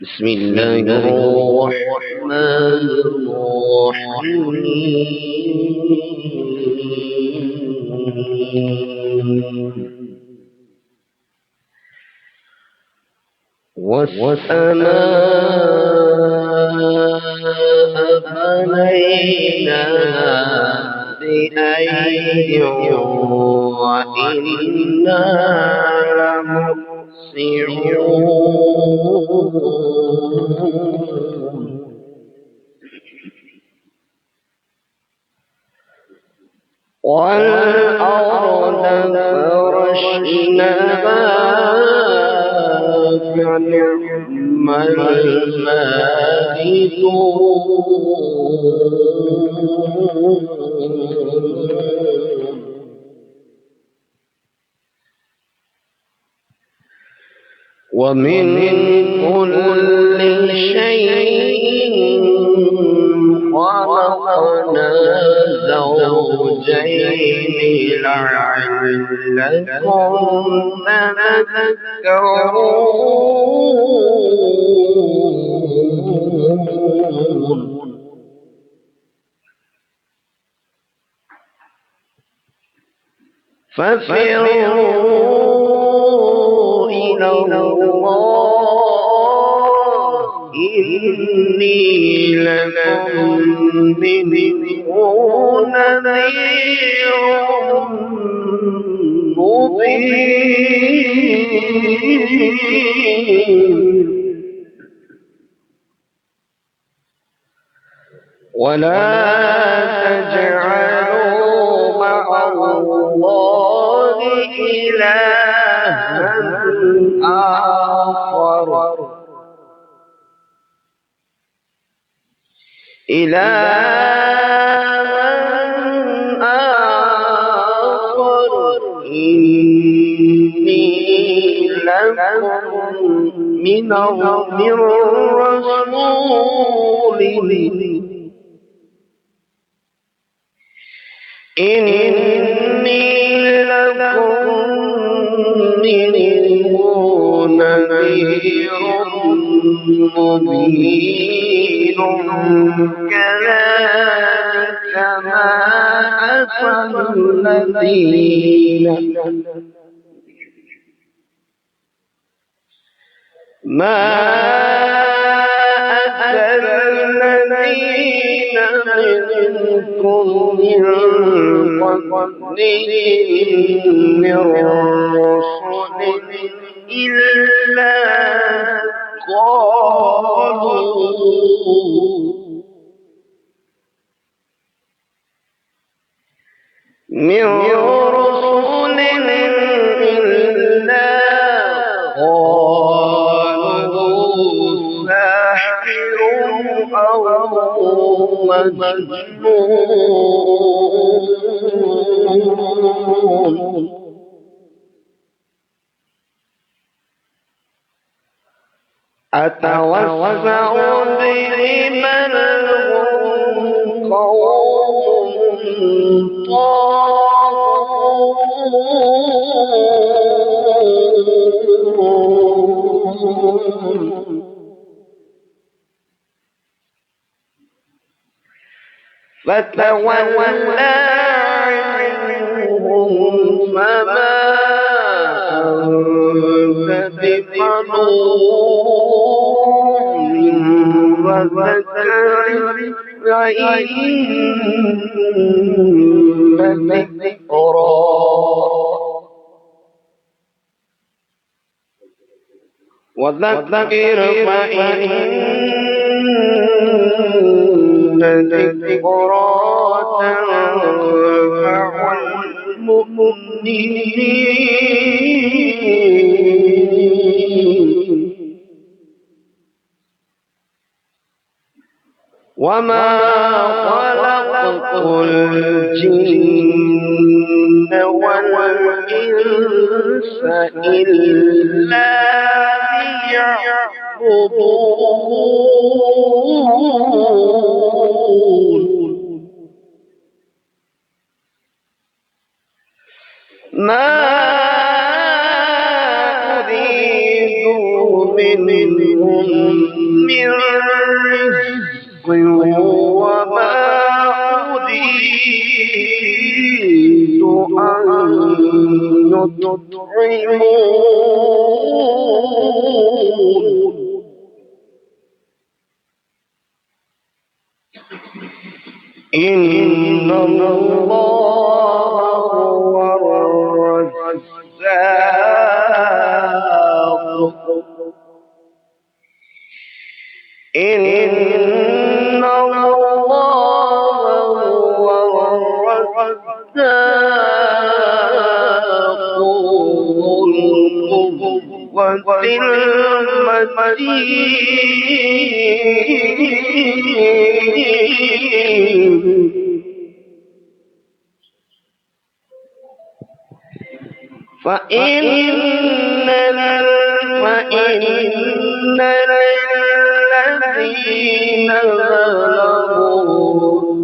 بسم الله الرحمن الرحيم والسماء بنيناها بأيد وإنا لموسعون والأرض فرشناها فنعم الماهدون ومن كل شيء خلقنا زوجين لعلكم تذكرون ففروا إلى الله إني لكم منه نذير مبين ولا تجعلوا مع الله إلها آخر إني لكم من الرسول إني لكم منه نذير مبين كذلك ما أتى الذين منكم من قبلهم من رسل إلا قالوا ساحر أو مجنون أتوسع بهم قوم طاغون فتولى عنهم فما أنت بملوم وذكر فإن ذكرى وذكر فإن ذكرى تنفع المؤمنين وما خلقت الجن والإنس إلا ليعبدون ما منهم من رزق وما أريد أن يطعمون إن الله هو الرزاق إن الله هو الرزاق ذو القوة المتين فإن للذين ظلموا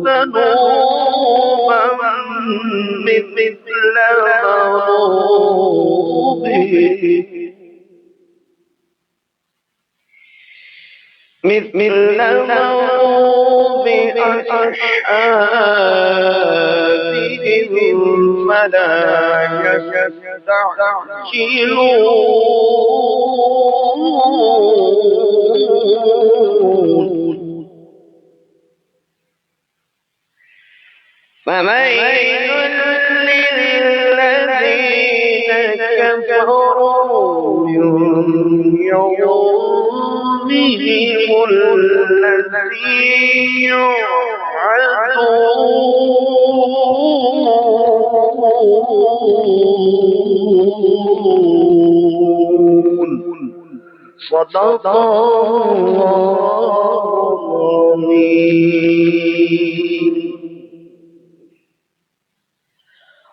ذنوبا مثل ذنوب أصحابهم فلا يستعجلون فويل للذين كفروا من يومهم الذي يوعدون صدق الله العظيم.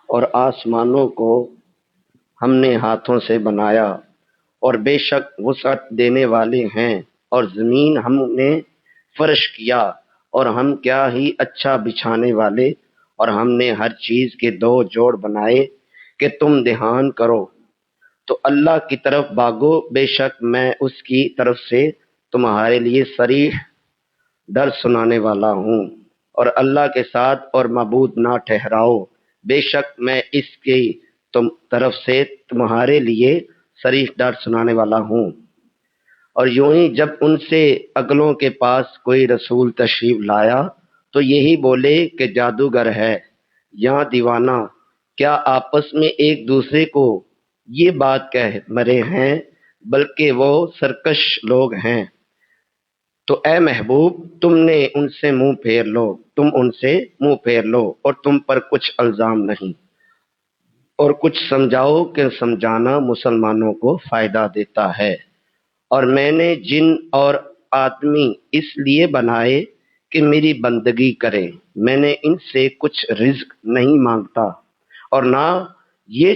اور آسمانوں کو ہم نے ہاتھوں سے بنایا اور بے شک وسعت دینے والے ہیں، اور زمین ہم نے فرش کیا اور ہم کیا ہی اچھا بچھانے والے، اور ہم نے ہر چیز کے دو جوڑ بنائے کہ تم دھیان کرو. تو اللہ کی طرف بھاگو، بے شک میں اس کی طرف سے تمہارے لیے صریح ڈر سنانے والا ہوں. اور اللہ کے ساتھ اور معبود نہ ٹھہراؤ، بے شک میں اس کی طرف سے تمہارے لیے صریح ڈر سنانے والا ہوں. اور یوں ہی جب ان سے اگلوں کے پاس کوئی رسول تشریف لایا تو یہی بولے کہ جادوگر ہے یا دیوانہ، کیا آپس میں ایک دوسرے کو یہ بات کہہ مرے ہیں، بلکہ وہ سرکش لوگ ہیں. تو اے محبوب تم ان سے منہ پھیر لو اور تم پر کچھ الزام نہیں، اور کچھ سمجھاؤ کہ سمجھانا مسلمانوں کو فائدہ دیتا ہے. اور میں نے جن اور آدمی اس لیے بنائے کہ میری بندگی کرے، میں نے ان سے کچھ رزق نہیں مانگتا اور نہ یہ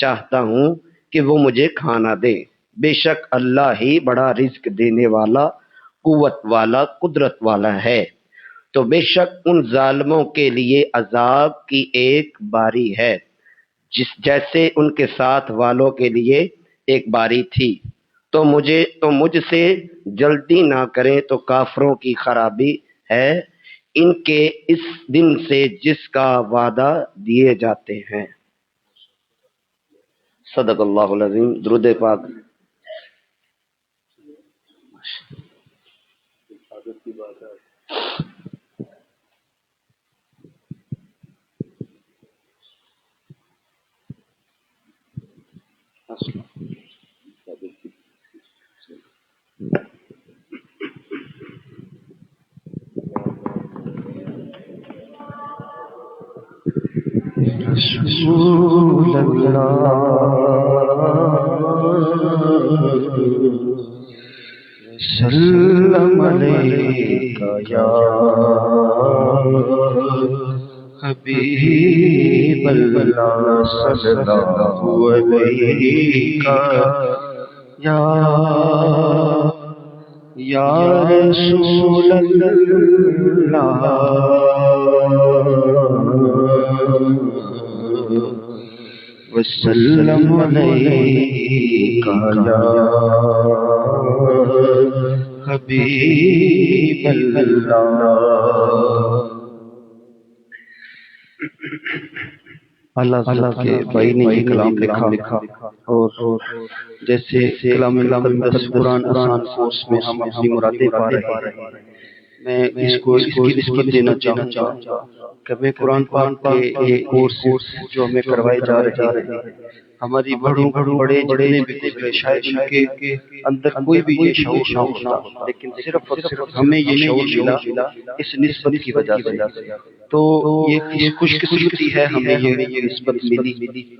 چاہتا ہوں کہ وہ مجھے کھانا دے. بے شک اللہ ہی بڑا رزق دینے والا، قوت والا، قدرت والا ہے. تو بے شک ان ظالموں کے لیے عذاب کی ایک باری ہے جیسے ان کے ساتھ والوں کے لیے ایک باری تھی. تو مجھ سے جلدی نہ کریں تو کافروں کی خرابی ہے ان کے اس دن سے جس کا وعدہ دیے جاتے ہیں. صدق اللہ العظیم. درود پاک. رسول سلم علیک یا حبیب اللہ صلی اللہ علیک یا رسول اللہ وسلم علیک یا حبیب اللہ اللہ کے بھائی نے یہ کلام لکھا اور جیسے کلام مقدس قرآن آسان کورس میں ہم اپنی مرادیں پا رہے ہیں، میں اس کی نسبت دینا چاہوں گا کہ میں قرآن پاک کے یہ کورس جو ہمیں کروائے جا رہے ہیں، ہماری بڑے جتنے بھی گزرے شاید ان کے اندر کوئی بھی یہ شعور نہ ہوتا، لیکن صرف اور صرف ہمیں یہ شعور ملا اس نسبت کی وجہ سے۔ تو یہ خوش قسمتی ہے ہمیں یہ نسبت ملی،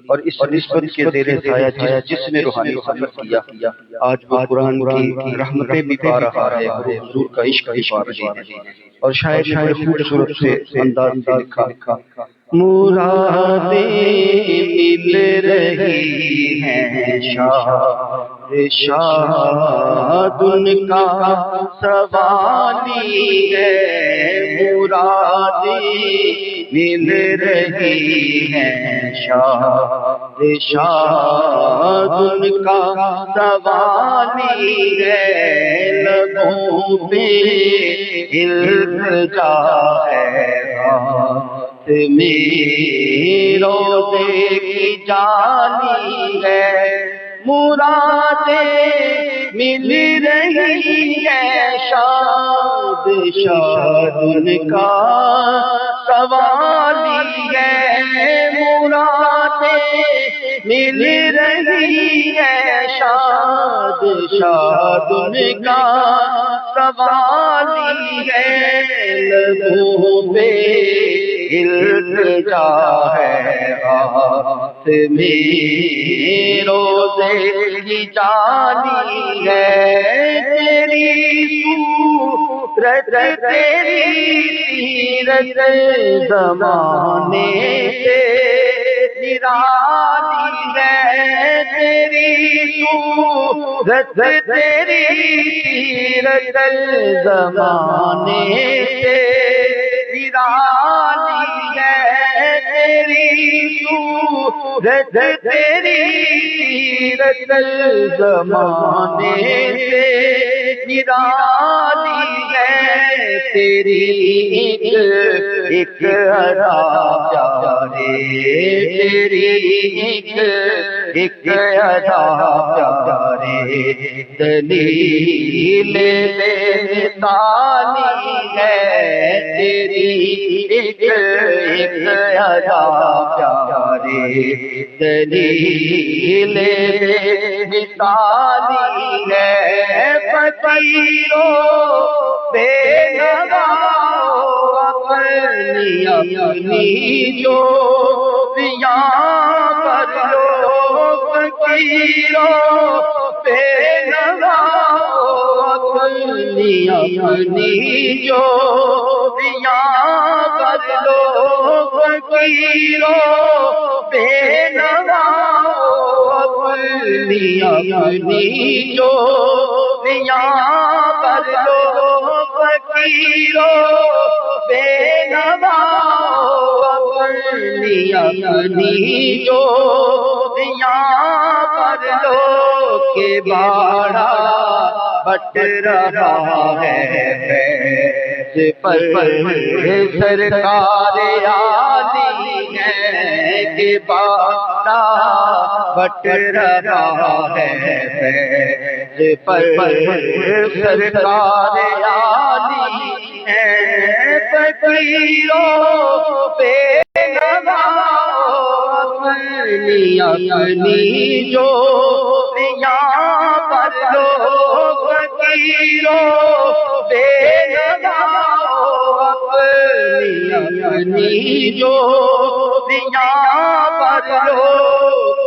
اور اس نسبت کے زیر سایہ جس نے روحانی سفر کیا آج وہ قرآن کی رحمتیں بھی پا رہا ہے اور حضور کا عشق بھی پا رہے ہیں۔ اور شاید خوبصورت سے انداز سے لکھا، مرادیں مل رہی ہیں شاد ان کا سوالی ہے، مرادیں مل رہی ہیں شاد ان کا سوالی ہے، لبوں پہ التجا ہے میں روزے کی جانی ہے، مرادیں مل رہی ہیں شاد ان کا سوالی ہے، مرادیں مل رہی ہیں شاد ان کا سوالی ہے، لبوں پہ التجا ہے ہاتھ میں روزے کی جانی ہے، تیری صورت تیری سیرت زمانے سے نرالی ہے، تیری صورت تیری سیرت زمانے سے نرالی ہے، تیری صورت تیری سیرت زمانے سے نرالی ہے، تیری ایک ادا پیارے، تیری ایک ادا پیارے دلیل مثالی ہے، تیری ایک ادا پیارے دلیل مثالی ہے، فقیروں بے نواؤں اپنی جو یہاں پر لو، فقیروں بے نواؤں اپنی جو یہاں پر لو، فقیروں بے نواؤں اپنی جو یہاں پر لو، فقیروں بے نواؤں اپنی جو یہاں پر لو، کہ باڑا بٹ رہا ہے فیض پر سرکار عالی ہے، کہ باڑا بٹ رہا ہے فیض پر سرکار عالی ہے، فقیروں بے نواؤں اپنی جو یہاں پر لو، فقیروں بے نواؤں اپنی جو یہاں پر لو،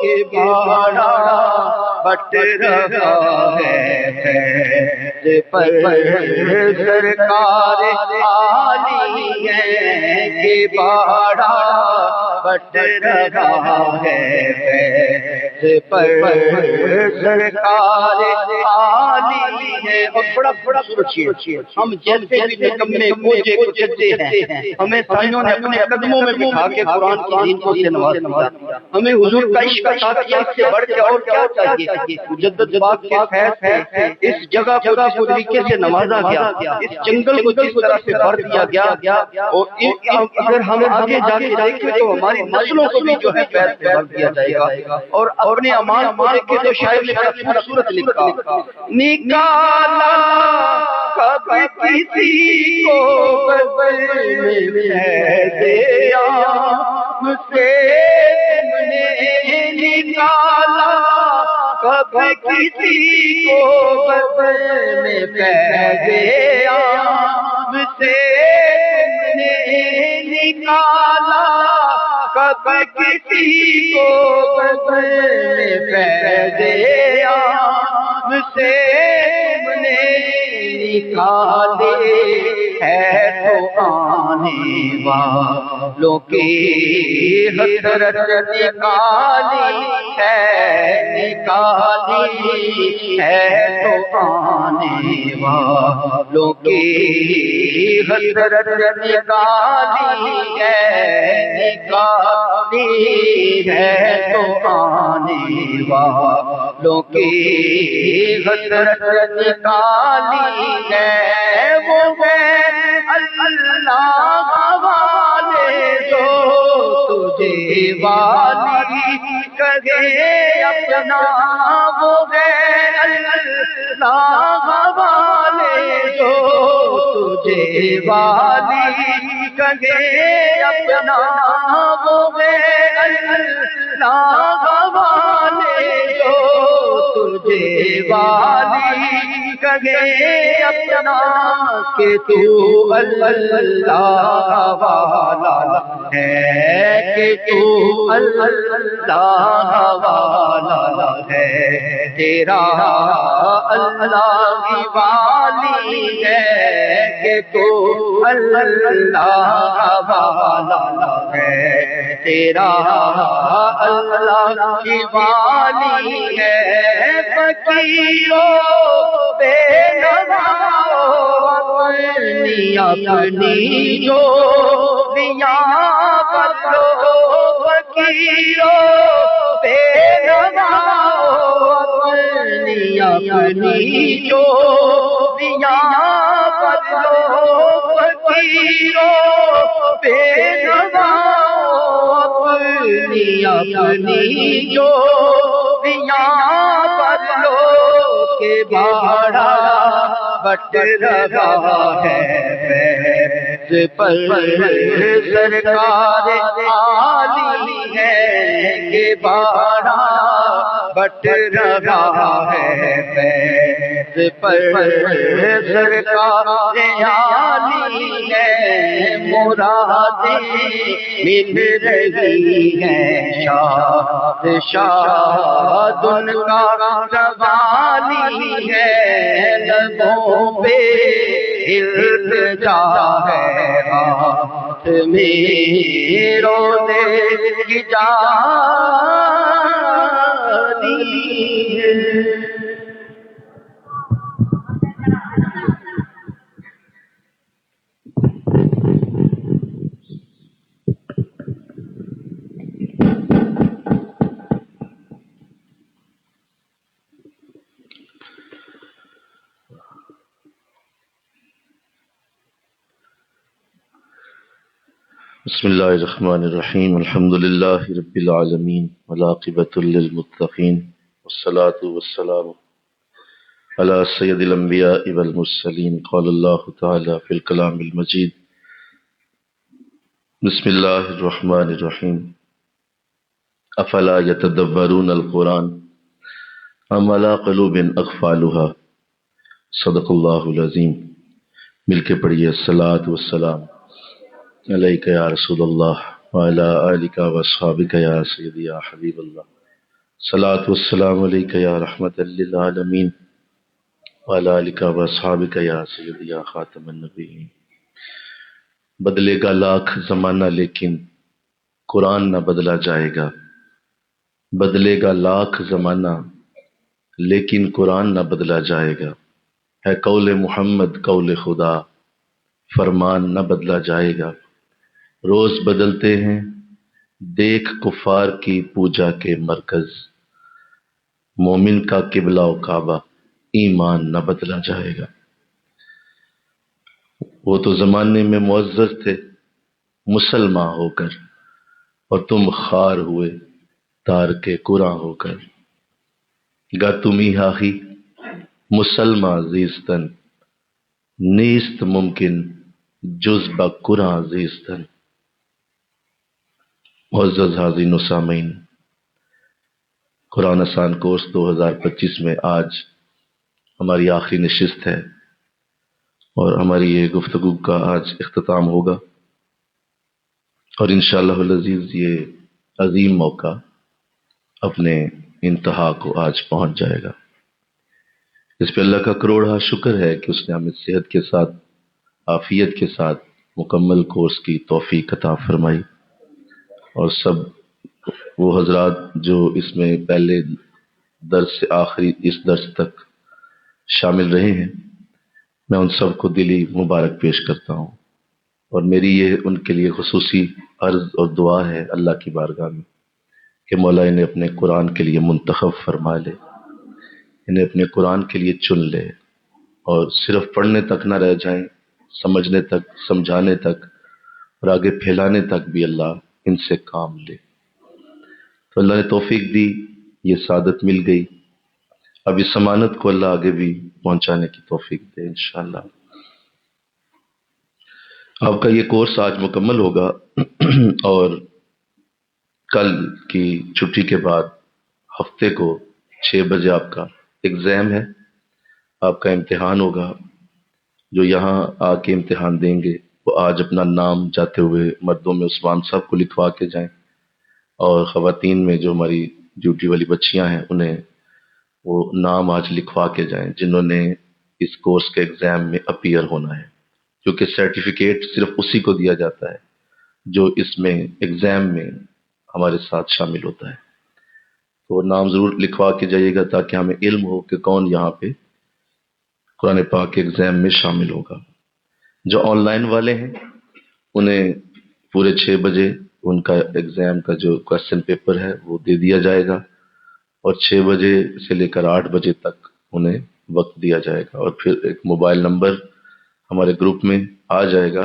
کہ باڑا بٹ رہا ہے فیض پر سرکار عالی ہے، کہ باڑا بٹ رہا ہے فیض پر سرکار عالی ہے۔ اور بڑا بڑا سوچیے، ہم جیسے بھی نکمے کوجے کچتے ہیں، ہمیں سائنوں نے اپنے قدموں میں بٹھا کے قرآن کی نعمتوں سے نواز دیا۔ ہمیں حضور کا عشق عطا کیا، اس سے بڑھ کے اور کیا چاہیے؟ مجدد پاک کے فیض سے اس جگہ کو جس طریقے سے نوازا گیا، اس جنگل کو جس طرح سے بھر دیا گیا، اور اگر ہم آگے جا کے دیکھیں تو ہماری نسلوں کو بھی جو ہے فیض سے بھر دیا جائے گا۔ اور اپنے اعمال کو دیکھیں تو شاعر نے بڑا خوبصورت لکھا، نکالا کبھی کسی کو بدل میں فیض عام سے تم نے نکالا، کبھی کسی کو بدل میں فیض عام سے تم نے نکالا، کبھی کسی کو بدل میں فیض عام سے تم نے نکالے ہے تو آنے والوں کی حسرت نکالی ہے، نکالی ہے تو آنے والوں کی حسرت نکالی ہے، نکالی ہے تو آنے والوں کی حسرت نکالی ہے۔ وہ ہے اللہ والے جو تجھے والی کہے اپنا، وہ ہے اللہ والے جو تجھے والی کہے اپنا، وہ ہے اللہ والے جو تجھے والی کہے اپنا، کہ تو اللہ والا ہے، کہ تو اللہ والا ہے، تیرا اللہ کی والی ہے، کہ تو اللہ والا ہے، تیرا اللہ کی والی ہے۔ فقیروں بے اپنی جو بدلو، فقیروں بے اپنی جو بدلو، فقیروں بے اپنی جو بدلو، کے باڑا بٹ رہا ہے فیض پر سرکار عالی ہے، کہ باڑا بٹ رہا ہے فیض پر سرکار عالی ہے، مرادیں مل رہی ہیں شاد شاد ان کا روالی ہے، لبوں پہ التجا ہے، ہاتھ میں رونے کی جاری ہے۔ بسم اللہ الرحمن الرحیم، الحمد للہ رب العالمین والعاقبۃ للمتقین، والصلاة والسلام علی سید الانبیاء والمرسلین۔ قال اللہ تعالی فی الکلام المجید، بسم اللہ الرحمن الرحیم، افلا یتدبرون القرآن ام علی قلوب اقفالها۔ صدق اللہ العظیم۔ مل کے پڑھیے، الصلاۃ والسلام علیک یا رسول اللہ وعلی آلک واصحابک یا سیدی یا حبیب اللہ، الصلاۃ والسلام علیک یا رحمۃ للعالمین وعلی آلک واصحابک یا سیدی یا خاتم النبیین۔ بدلے گا لاکھ زمانہ لیکن قرآن نہ بدلا جائے گا، بدلے گا لاکھ زمانہ لیکن قرآن نہ بدلا جائے گا، ہے قول محمد قول خدا، فرمان نہ بدلا جائے گا۔ روز بدلتے ہیں دیکھ کفار کی پوجا کے مرکز، مومن کا قبلہ و کعبہ ایمان نہ بدلا جائے گا۔ وہ تو زمانے میں معزز تھے مسلمان ہو کر، اور تم خار ہوئے تارک قرآن ہو کر۔ گا تمہیں ہی مسلمان زیستن، نیست ممکن جز با قرآن زیستن۔ معزز حاضرین و سامعین، قرآن آسان کورس 2025 میں آج ہماری آخری نشست ہے اور ہماری یہ گفتگو کا آج اختتام ہوگا، اور انشاءاللہ العزیز یہ عظیم موقع اپنے انتہا کو آج پہنچ جائے گا۔ اس پہ اللہ کا کروڑا شکر ہے کہ اس نے ہمیں صحت کے ساتھ، عافیت کے ساتھ مکمل کورس کی توفیق عطا فرمائی، اور سب وہ حضرات جو اس میں پہلے درس سے آخری اس درس تک شامل رہے ہیں، میں ان سب کو دلی مبارک پیش کرتا ہوں، اور میری یہ ان کے لیے خصوصی عرض اور دعا ہے اللہ کی بارگاہ میں کہ مولا انہیں اپنے قرآن کے لیے منتخب فرما لے، انہیں اپنے قرآن کے لیے چن لے، اور صرف پڑھنے تک نہ رہ جائیں، سمجھنے تک، سمجھانے تک اور آگے پھیلانے تک بھی اللہ ان سے کام لے۔ تو اللہ نے توفیق دی، یہ سعادت مل گئی، اب اس امانت کو اللہ آگے بھی پہنچانے کی توفیق دے انشاءاللہ۔ آپ کا یہ کورس آج مکمل ہوگا، اور کل کی چھٹی کے بعد ہفتے کو 6 بجے آپ کا ایگزام ہے، آپ کا امتحان ہوگا۔ جو یہاں آ کے امتحان دیں گے وہ آج اپنا نام جاتے ہوئے مردوں میں عثمان صاحب کو لکھوا کے جائیں، اور خواتین میں جو ہماری ڈیوٹی والی بچیاں ہیں انہیں وہ نام آج لکھوا کے جائیں جنہوں نے اس کورس کے ایگزام میں اپیئر ہونا ہے، کیونکہ سرٹیفکیٹ صرف اسی کو دیا جاتا ہے جو اس میں ایگزام میں ہمارے ساتھ شامل ہوتا ہے۔ تو نام ضرور لکھوا کے جائیے گا تاکہ ہمیں علم ہو کہ کون یہاں پہ قرآن پاک کے ایگزام میں شامل ہوگا۔ جو آن لائن والے ہیں انہیں پورے 6 بجے ان کا ایگزام کا جو کوسچن پیپر ہے وہ دے دیا جائے گا، اور 6 بجے سے لے کر 8 بجے تک انہیں وقت دیا جائے گا، اور پھر ایک موبائل نمبر ہمارے گروپ میں آ جائے گا،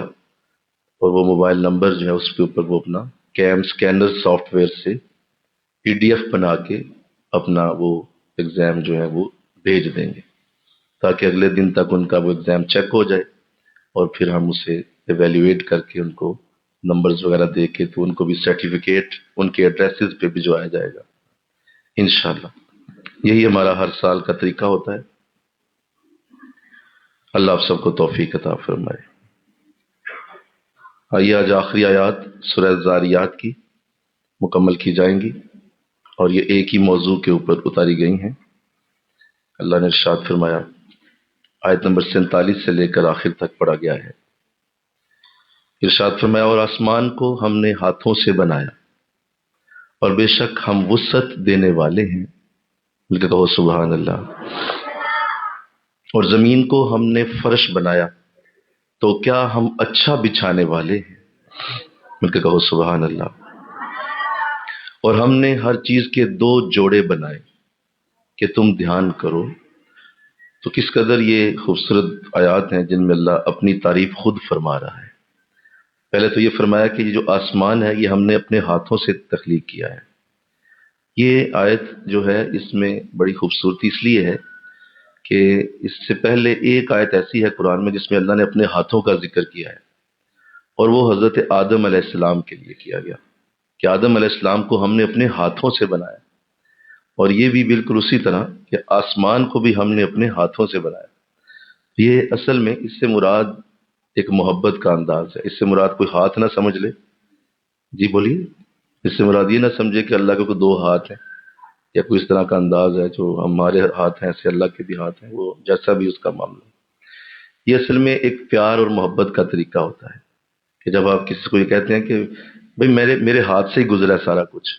اور وہ موبائل نمبر جو ہے اس کے اوپر وہ اپنا کیم اسکینر سافٹ ویئر سے PDF بنا کے اپنا وہ ایگزام جو ہے وہ بھیج دیں گے، تاکہ اگلے دن تک ان کا وہ ایگزام چیک ہو جائے، اور پھر ہم اسے ایویلیویٹ کر کے ان کو نمبرز وغیرہ دے کے تو ان کو بھی سرٹیفکیٹ ان کے ایڈریسز پہ بھجوایا جائے گا انشاءاللہ۔ یہی ہمارا ہر سال کا طریقہ ہوتا ہے۔ اللہ آپ سب کو توفیق عطا فرمائے۔ آئیے آج آخری آیات سورہ زاریات کی مکمل کی جائیں گی، اور یہ ایک ہی موضوع کے اوپر اتاری گئی ہیں۔ اللہ نے ارشاد فرمایا، آیت نمبر 47 سے لے کر آخر تک پڑھا گیا ہے۔ ارشاد فرمایا، اور آسمان کو ہم نے ہاتھوں سے بنایا، اور بے شک ہم وسعت دینے والے ہیں، مل کے کہو سبحان اللہ۔ اور زمین کو ہم نے فرش بنایا، تو کیا ہم اچھا بچھانے والے ہیں، مل کے کہو سبحان اللہ۔ اور ہم نے ہر چیز کے 2 جوڑے بنائے کہ تم دھیان کرو۔ تو کس قدر یہ خوبصورت آیات ہیں جن میں اللہ اپنی تعریف خود فرما رہا ہے۔ پہلے تو یہ فرمایا کہ یہ جو آسمان ہے یہ ہم نے اپنے ہاتھوں سے تخلیق کیا ہے۔ یہ آیت جو ہے اس میں بڑی خوبصورتی اس لیے ہے کہ اس سے پہلے ایک آیت ایسی ہے قرآن میں جس میں اللہ نے اپنے ہاتھوں کا ذکر کیا ہے، اور وہ حضرت آدم علیہ السلام کے لیے کیا گیا کہ آدم علیہ السلام کو ہم نے اپنے ہاتھوں سے بنایا، اور یہ بھی بالکل اسی طرح کہ آسمان کو بھی ہم نے اپنے ہاتھوں سے بنایا۔ یہ اصل میں اس سے مراد ایک محبت کا انداز ہے، اس سے مراد کوئی ہاتھ نہ سمجھ لے، جی بولیے، اس سے مراد یہ نہ سمجھے کہ اللہ کے کوئی 2 ہاتھ ہیں یا کوئی اس طرح کا انداز ہے جو ہمارے ہاتھ ہیں ایسے اللہ کے بھی ہاتھ ہیں، وہ جیسا بھی اس کا معاملہ ہے۔ یہ اصل میں ایک پیار اور محبت کا طریقہ ہوتا ہے کہ جب آپ کسی کو یہ کہتے ہیں کہ بھئی میرے ہاتھ سے ہی گزرا ہے سارا کچھ،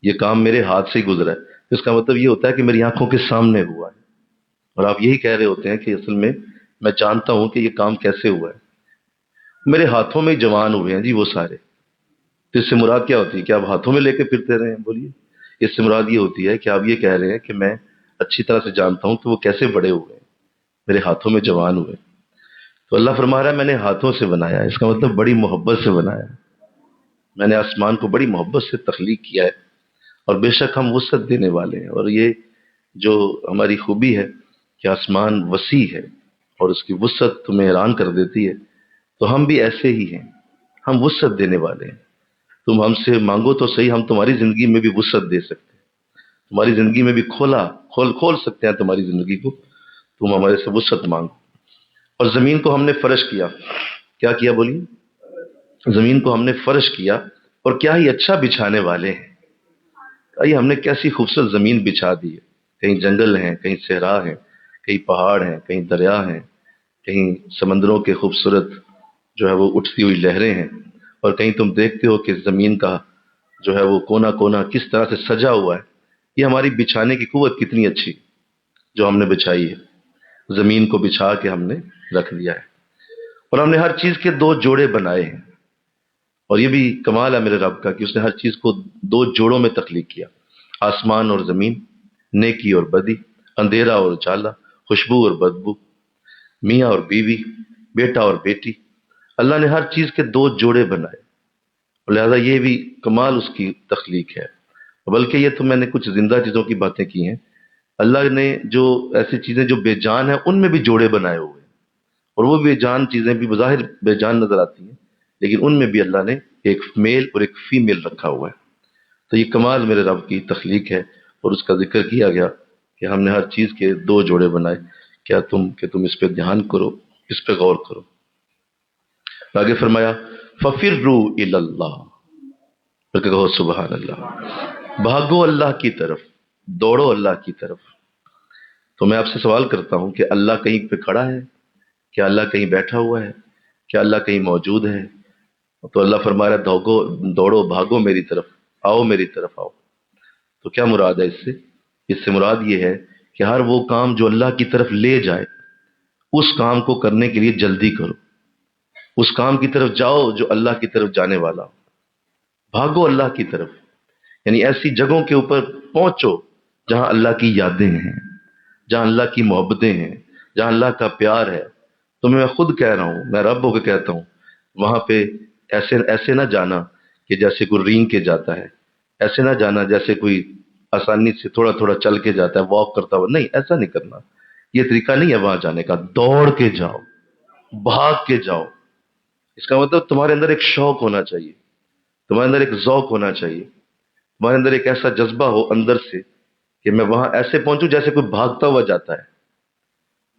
یہ کام میرے ہاتھ سے ہی گزرا ہے، اس کا مطلب یہ ہوتا ہے کہ میری آنکھوں کے سامنے ہوا ہے، اور آپ یہی کہہ رہے ہوتے ہیں کہ اصل میں جانتا ہوں کہ یہ کام کیسے ہوا ہے، میرے ہاتھوں میں جوان ہوئے ہیں جی وہ سارے۔ تو اس سے مراد کیا ہوتی ہے کہ آپ ہاتھوں میں لے کے پھرتے رہے ہیں؟ بولیے، اس سے مراد یہ ہوتی ہے کہ آپ یہ کہہ رہے ہیں کہ میں اچھی طرح سے جانتا ہوں کہ وہ کیسے بڑے ہوئے ہیں، میرے ہاتھوں میں جوان ہوئے۔ تو اللہ فرما رہا ہے میں نے ہاتھوں سے بنایا ہے، اس کا مطلب بڑی محبت سے بنایا ہے، میں نے آسمان کو بڑی محبت سے تخلیق کیا ہے، اور بے شک ہم وسعت دینے والے ہیں، اور یہ جو ہماری خوبی ہے کہ آسمان وسیع ہے اور اس کی وسعت تمہیں حیران کر دیتی ہے، تو ہم بھی ایسے ہی ہیں، ہم وسعت دینے والے ہیں۔ تم ہم سے مانگو تو صحیح، ہم تمہاری زندگی میں بھی وسعت دے سکتے ہیں، تمہاری زندگی میں بھی کھول سکتے ہیں تمہاری زندگی کو، تم ہمارے سے وسعت مانگو۔ اور زمین کو ہم نے فرش کیا، کیا کیا بولیے؟ زمین کو ہم نے فرش کیا، اور کیا ہی اچھا بچھانے والے ہیں، آئیے ہم نے کیسی خوبصورت زمین بچھا دی ہے، کہیں جنگل ہیں، کہیں صحرا ہیں، کہیں پہاڑ ہیں، کہیں دریا ہیں، کہیں سمندروں کے خوبصورت جو ہے وہ اٹھتی ہوئی لہریں ہیں، اور کہیں تم دیکھتے ہو کہ زمین کا جو ہے وہ کونا کونا کس طرح سے سجا ہوا ہے۔ یہ ہماری بچھانے کی قوت کتنی اچھی جو ہم نے بچھائی ہے، زمین کو بچھا کے ہم نے رکھ دیا ہے۔ اور ہم نے ہر چیز کے دو جوڑے بنائے ہیں، اور یہ بھی کمال ہے میرے رب کا کہ اس نے ہر چیز کو دو جوڑوں میں تخلیق کیا، آسمان اور زمین، نیکی اور بدی، اندھیرا اور اجالا، خوشبو اور بدبو، میاں اور بیوی، بیٹا اور بیٹی۔ اللہ نے ہر چیز کے دو جوڑے بنائے، اور لہذا یہ بھی کمال اس کی تخلیق ہے۔ بلکہ یہ تو میں نے کچھ زندہ چیزوں کی باتیں کی ہیں، اللہ نے جو ایسی چیزیں جو بے جان ہیں ان میں بھی جوڑے بنائے ہوئے ہیں، اور وہ بے جان چیزیں بھی بظاہر بے جان نظر آتی ہیں، لیکن ان میں بھی اللہ نے ایک میل اور ایک فیمیل رکھا ہوا ہے۔ تو یہ کمال میرے رب کی تخلیق ہے، اور اس کا ذکر کیا گیا کہ ہم نے ہر چیز کے دو جوڑے بنائے، کیا تم اس پہ دھیان کرو، اس پہ غور کرو۔ آگے فرمایا فَفِرُّوا إِلَى اللَّهِ، پھر کہو سبحان اللہ، بھاگو اللہ کی طرف، دوڑو اللہ کی طرف۔ تو میں آپ سے سوال کرتا ہوں کہ اللہ کہیں پہ کھڑا ہے؟ کیا اللہ کہیں بیٹھا ہوا ہے؟ کیا اللہ کہیں موجود ہے؟ تو اللہ فرما رہا ہے دوڑو بھاگو میری طرف، آؤ میری طرف آؤ۔ تو کیا مراد ہے اس سے؟ اس سے مراد یہ ہے کہ ہر وہ کام جو اللہ کی طرف لے جائے اس کام کو کرنے کے لیے جلدی کرو، اس کام کی طرف جاؤ جو اللہ کی طرف جانے والا ہو، بھاگو اللہ کی طرف، یعنی ایسی جگہوں کے اوپر پہنچو جہاں اللہ کی یادیں ہیں، جہاں اللہ کی محبتیں ہیں، جہاں اللہ کا پیار ہے۔ تو میں خود کہہ رہا ہوں، میں رب ہو کے کہتا ہوں، وہاں پہ ایسے نہ جانا کہ جیسے کوئی رینگ کے جاتا ہے، ایسے نہ جانا جیسے کوئی آسانی سے تھوڑا تھوڑا چل کے جاتا ہے، واک کرتا ہوا، نہیں، ایسا نہیں کرنا، یہ طریقہ نہیں ہے وہاں جانے کا۔ دوڑ کے جاؤ، بھاگ کے جاؤ۔ اس کا مطلب تمہارے اندر ایک شوق ہونا چاہیے، تمہارے اندر ایک ذوق ہونا چاہیے، تمہارے اندر ایک ایسا جذبہ ہو اندر سے کہ میں وہاں ایسے پہنچوں جیسے کوئی بھاگتا ہوا جاتا ہے۔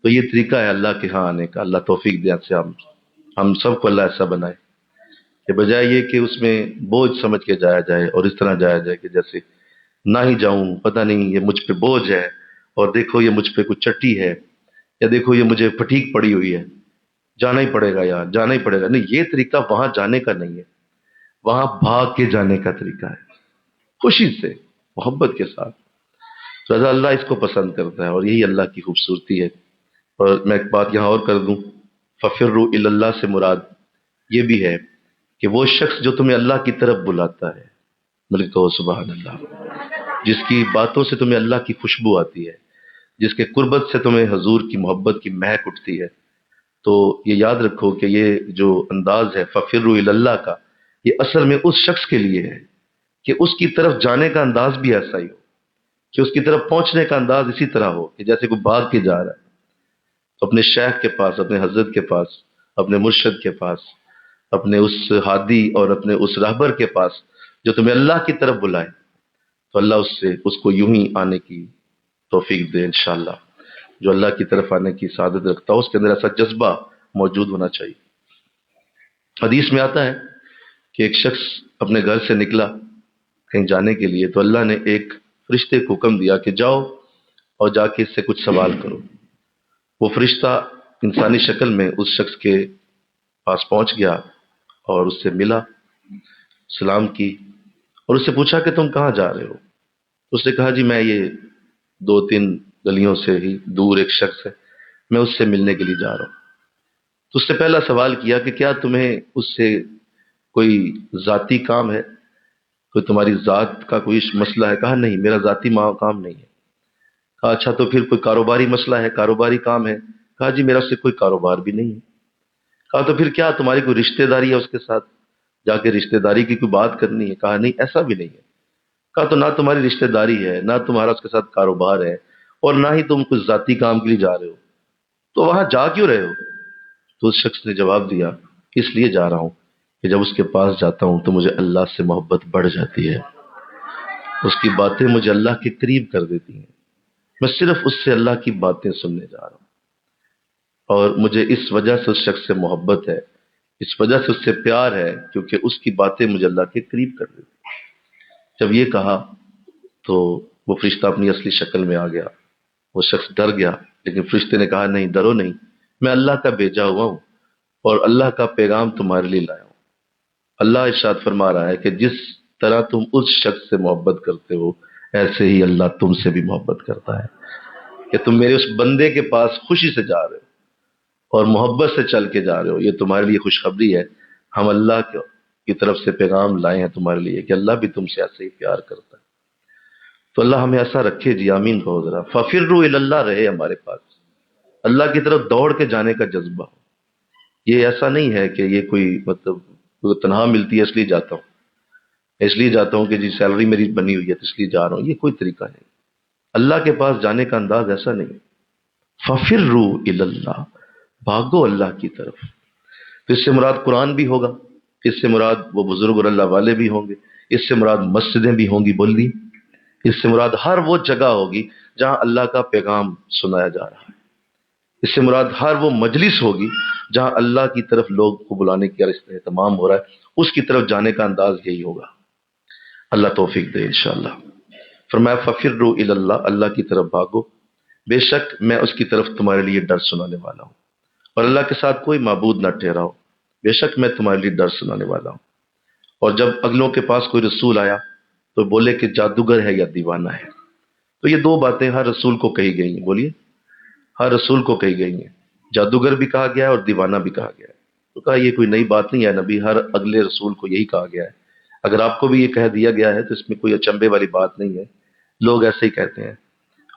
تو یہ طریقہ ہے اللہ کے ہاں آنے کا۔ اللہ توفیق دے سے ہم سب کو اللہ ایسا بنائے کہ بجائے یہ کہ اس میں بوجھ سمجھ کے جایا جائے اور اس طرح جایا جائے کہ جیسے نہ ہی جاؤں، پتہ نہیں یہ مجھ پہ بوجھ ہے، اور دیکھو یہ مجھ پہ کچھ چٹی ہے، یا دیکھو یہ مجھے پھٹیک پڑی ہوئی ہے، جانا ہی پڑے گا یار، جانا ہی پڑے گا۔ نہیں، یہ طریقہ وہاں جانے کا نہیں ہے، وہاں بھاگ کے جانے کا طریقہ ہے، خوشی سے، محبت کے ساتھ۔ رضا اللہ اس کو پسند کرتا ہے، اور یہی اللہ کی خوبصورتی ہے۔ اور میں ایک بات یہاں اور کر دوں، فَفِرُّوا إِلَى اللَّهِ سے مراد یہ بھی ہے کہ وہ شخص جو تمہیں اللہ کی طرف بلاتا ہے، بلکہ کہو سبحان اللہ، جس کی باتوں سے تمہیں اللہ کی خوشبو آتی ہے، جس کے قربت سے تمہیں حضور کی محبت کی مہک اٹھتی ہے، تو یہ یاد رکھو کہ یہ جو انداز ہے فَفِرُّوا إِلَى اللَّهِ کا، یہ اصل میں اس شخص کے لیے ہے کہ اس کی طرف جانے کا انداز بھی ایسا ہی ہو، کہ اس کی طرف پہنچنے کا انداز اسی طرح ہو کہ جیسے کوئی بھاگ کے جا رہا ہے اپنے شیخ کے پاس، اپنے حضرت کے پاس، اپنے مرشد کے پاس، اپنے اس ہادی اور اپنے اس رہبر کے پاس جو تمہیں اللہ کی طرف بلائے۔ تو اللہ اس کو یوں ہی آنے کی توفیق دے انشاءاللہ۔ جو اللہ کی طرف آنے کی سعادت رکھتا ہو اس کے اندر ایسا جذبہ موجود ہونا چاہیے۔ حدیث میں آتا ہے کہ ایک شخص اپنے گھر سے نکلا کہیں جانے کے لیے، تو اللہ نے ایک فرشتے کو حکم دیا کہ جاؤ اور جا کے اس سے کچھ سوال کرو۔ وہ فرشتہ انسانی شکل میں اس شخص کے پاس پہنچ گیا اور اس سے ملا، سلام کی اور اس سے پوچھا کہ تم کہاں جا رہے ہو؟ اس نے کہا جی میں یہ 2-3 گلیوں سے ہی دور ایک شخص ہے، میں اس سے ملنے کے لیے جا رہا ہوں۔ تو اس سے پہلا سوال کیا کہ کیا تمہیں اس سے کوئی ذاتی کام ہے، کوئی تمہاری ذات کا کوئی مسئلہ ہے؟ کہا نہیں، میرا ذاتی کام نہیں ہے۔ کہا اچھا تو پھر کوئی کاروباری مسئلہ ہے، کاروباری کام ہے؟ کہا جی میرا اس سے کوئی کاروبار بھی نہیں ہے۔ کہا تو پھر کیا تمہاری کوئی رشتہ داری ہے اس کے ساتھ، جا کے رشتہ داری کی کوئی بات کرنی ہے؟ کہا نہیں ایسا بھی نہیں ہے۔ کہا تو نہ تمہاری رشتہ داری ہے، نہ تمہارا اس کے ساتھ کاروبار ہے، اور نہ ہی تم کچھ ذاتی کام کے لیے جا رہے ہو، تو وہاں جا کیوں رہے ہو؟ تو اس شخص نے جواب دیا اس لیے جا رہا ہوں کہ جب اس کے پاس جاتا ہوں تو مجھے اللہ سے محبت بڑھ جاتی ہے، اس کی باتیں مجھے اللہ کے قریب کر دیتی ہیں، میں صرف اس سے اللہ کی باتیں سننے جا رہا ہوں، اور مجھے اس وجہ سے اس شخص سے محبت ہے، اس وجہ سے اس سے پیار ہے کیونکہ اس کی باتیں مجھے اللہ کے قریب کر دیتی ہیں۔ جب یہ کہا تو وہ فرشتہ اپنی اصلی شکل میں آ گیا، وہ شخص ڈر گیا، لیکن فرشتے نے کہا نہیں ڈرو نہیں، میں اللہ کا بھیجا ہوا ہوں اور اللہ کا پیغام تمہارے لیے لایا ہوں۔ اللہ ارشاد فرما رہا ہے کہ جس طرح تم اس شخص سے محبت کرتے ہو ایسے ہی اللہ تم سے بھی محبت کرتا ہے، کہ تم میرے اس بندے کے پاس خوشی سے جا رہے ہو اور محبت سے چل کے جا رہے ہو، یہ تمہارے لیے خوشخبری ہے، ہم اللہ کی طرف سے پیغام لائے ہیں تمہارے لیے کہ اللہ بھی تم سے ایسے ہی پیار کرتا ہے۔ تو اللہ ہمیں ایسا رکھے جی، آمین کہو ذرا۔ فَفِرُّوا إِلَى اللَّهِ رہے ہمارے پاس، اللہ کی طرف دوڑ کے جانے کا جذبہ ہو۔ یہ ایسا نہیں ہے کہ یہ کوئی تنہا ملتی ہے اس لیے جاتا ہوں، اس لیے جاتا ہوں کہ جی سیلری میری بنی ہوئی ہے تو اس لیے جا رہا ہوں، یہ کوئی طریقہ نہیں۔ اللہ کے پاس جانے کا انداز ایسا نہیں۔ فَفِرُّوا إِلَى اللَّهِ، بھاگو اللہ کی طرف۔ تو اس سے مراد قرآن بھی ہوگا، اس سے مراد وہ بزرگ اور اللہ والے بھی ہوں گے، اس سے مراد مسجدیں بھی ہوں گی، بولی اس سے مراد ہر وہ جگہ ہوگی جہاں اللہ کا پیغام سنایا جا رہا ہے، اس سے مراد ہر وہ مجلس ہوگی جہاں اللہ کی طرف لوگ کو بلانے کی اہتمام ہو رہا ہے، اس کی طرف جانے کا انداز یہی ہوگا۔ اللہ توفیق دے انشاءاللہ۔ فرمایا فَفِرُّوا إِلَى اللَّهِ، اللہ کی طرف بھاگو، بے شک میں اس کی طرف تمہارے لیے ڈر سنانے والا ہوں، اور اللہ کے ساتھ کوئی معبود نہ ٹھہراؤ، بے شک میں تمہارے لیے ڈر سنانے والا ہوں۔ اور جب اگلوں کے پاس کوئی رسول آیا تو بولے کہ جادوگر ہے یا دیوانہ ہے، تو یہ 2 باتیں ہر رسول کو کہی گئی ہیں، بولیے ہر رسول کو کہی گئی ہیں، جادوگر بھی کہا گیا ہے اور دیوانہ بھی کہا گیا ہے۔ تو کہا یہ کوئی نئی بات نہیں ہے نبی، ہر اگلے رسول کو یہی کہا گیا ہے، اگر آپ کو بھی یہ کہہ دیا گیا ہے تو اس میں کوئی اچنبے والی بات نہیں ہے، لوگ ایسے ہی کہتے ہیں،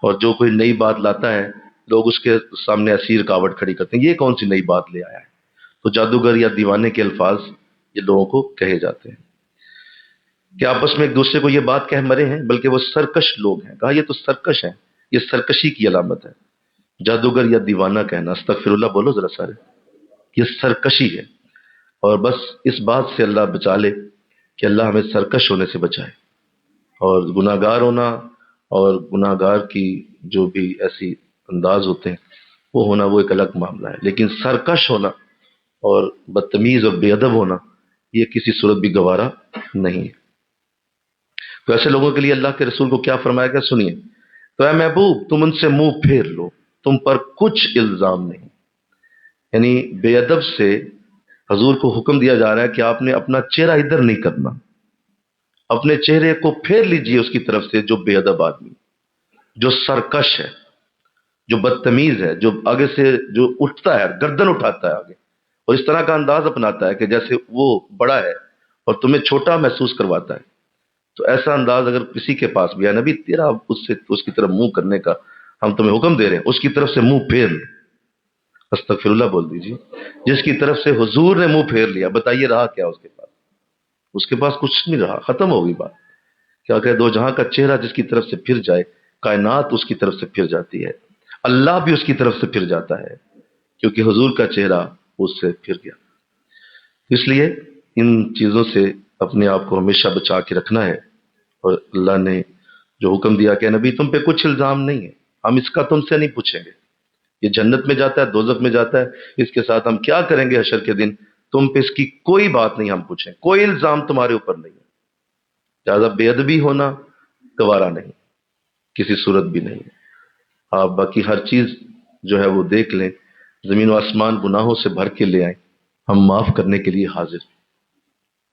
اور جو کوئی نئی بات لاتا ہے لوگ اس کے سامنے ایسی رکاوٹ کھڑی کرتے ہیں، یہ کون سی نئی بات لے آیا ہے؟ تو جادوگر یا دیوانے کے الفاظ یہ لوگوں کو کہے جاتے ہیں کہ آپس میں ایک دوسرے کو یہ بات کہہ مرے ہیں، بلکہ وہ سرکش لوگ ہیں۔ کہا یہ تو سرکش ہیں، یہ سرکشی کی علامت ہے، جادوگر یا دیوانہ کہنا، استغفر اللہ بولو ذرا سارے، یہ سرکشی ہے۔ اور بس اس بات سے اللہ بچا لے کہ اللہ ہمیں سرکش ہونے سے بچائے، اور گناہ گار ہونا اور گناہ گار کی جو بھی ایسی انداز ہوتے ہیں وہ ہونا وہ ایک الگ معاملہ ہے، لیکن سرکش ہونا اور بدتمیز اور بے ادب ہونا یہ کسی صورت بھی گوارا نہیں ہے۔ تو ایسے لوگوں کے لیے اللہ کے رسول کو کیا فرمایا گیا سنیے، تو اے محبوب تم ان سے منہ پھیر لو، تم پر کچھ الزام نہیں، یعنی بے ادب سے حضور کو حکم دیا جا رہا ہے کہ آپ نے اپنا چہرہ ادھر نہیں کرنا، اپنے چہرے کو پھیر لیجئے اس کی طرف سے جو بے ادب آدمی، جو سرکش ہے، جو بدتمیز ہے، جو آگے سے جو اٹھتا ہے گردن اٹھاتا ہے آگے اور اس طرح کا انداز اپناتا ہے کہ جیسے وہ بڑا ہے اور تمہیں چھوٹا محسوس کرواتا ہے، تو ایسا انداز اگر کسی کے پاس بھی ہے نبی تیرا اس کی طرف منہ کرنے کا ہم تمہیں حکم دے رہے ہیں، اس کی طرف سے منہ پھیر لو، استغفر اللہ بول دیجیے۔ جس کی طرف سے حضور نے منہ پھیر لیا، بتائیے رہا کیا اس کے پاس؟ اس کے پاس کچھ نہیں رہا، ختم ہو گئی بات۔ کیا کہ دو جہاں کا چہرہ جس کی طرف سے پھر جائے، کائنات اس کی طرف سے پھر جاتی ہے، اللہ بھی اس کی طرف سے پھر جاتا ہے، کیونکہ حضور کا چہرہ اس سے پھر گیا۔ اس لیے ان چیزوں سے اپنے آپ کو ہمیشہ بچا کے رکھنا ہے، اور اللہ نے جو حکم دیا کہ نبی تم پہ کچھ الزام نہیں ہے، ہم اس کا تم سے نہیں پوچھیں گے، یہ جنت میں جاتا ہے دوزخ میں جاتا ہے، اس کے ساتھ ہم کیا کریں گے حشر کے دن، تم پہ اس کی کوئی بات نہیں ہم پوچھیں، کوئی الزام تمہارے اوپر نہیں ہے، لہٰذا بے ادبی ہونا گوارا نہیں، کسی صورت بھی نہیں۔ آپ باقی ہر چیز جو ہے وہ دیکھ لیں، زمین و آسمان گناہوں سے بھر کے لے آئیں، ہم معاف کرنے کے لیے حاضر ہیں۔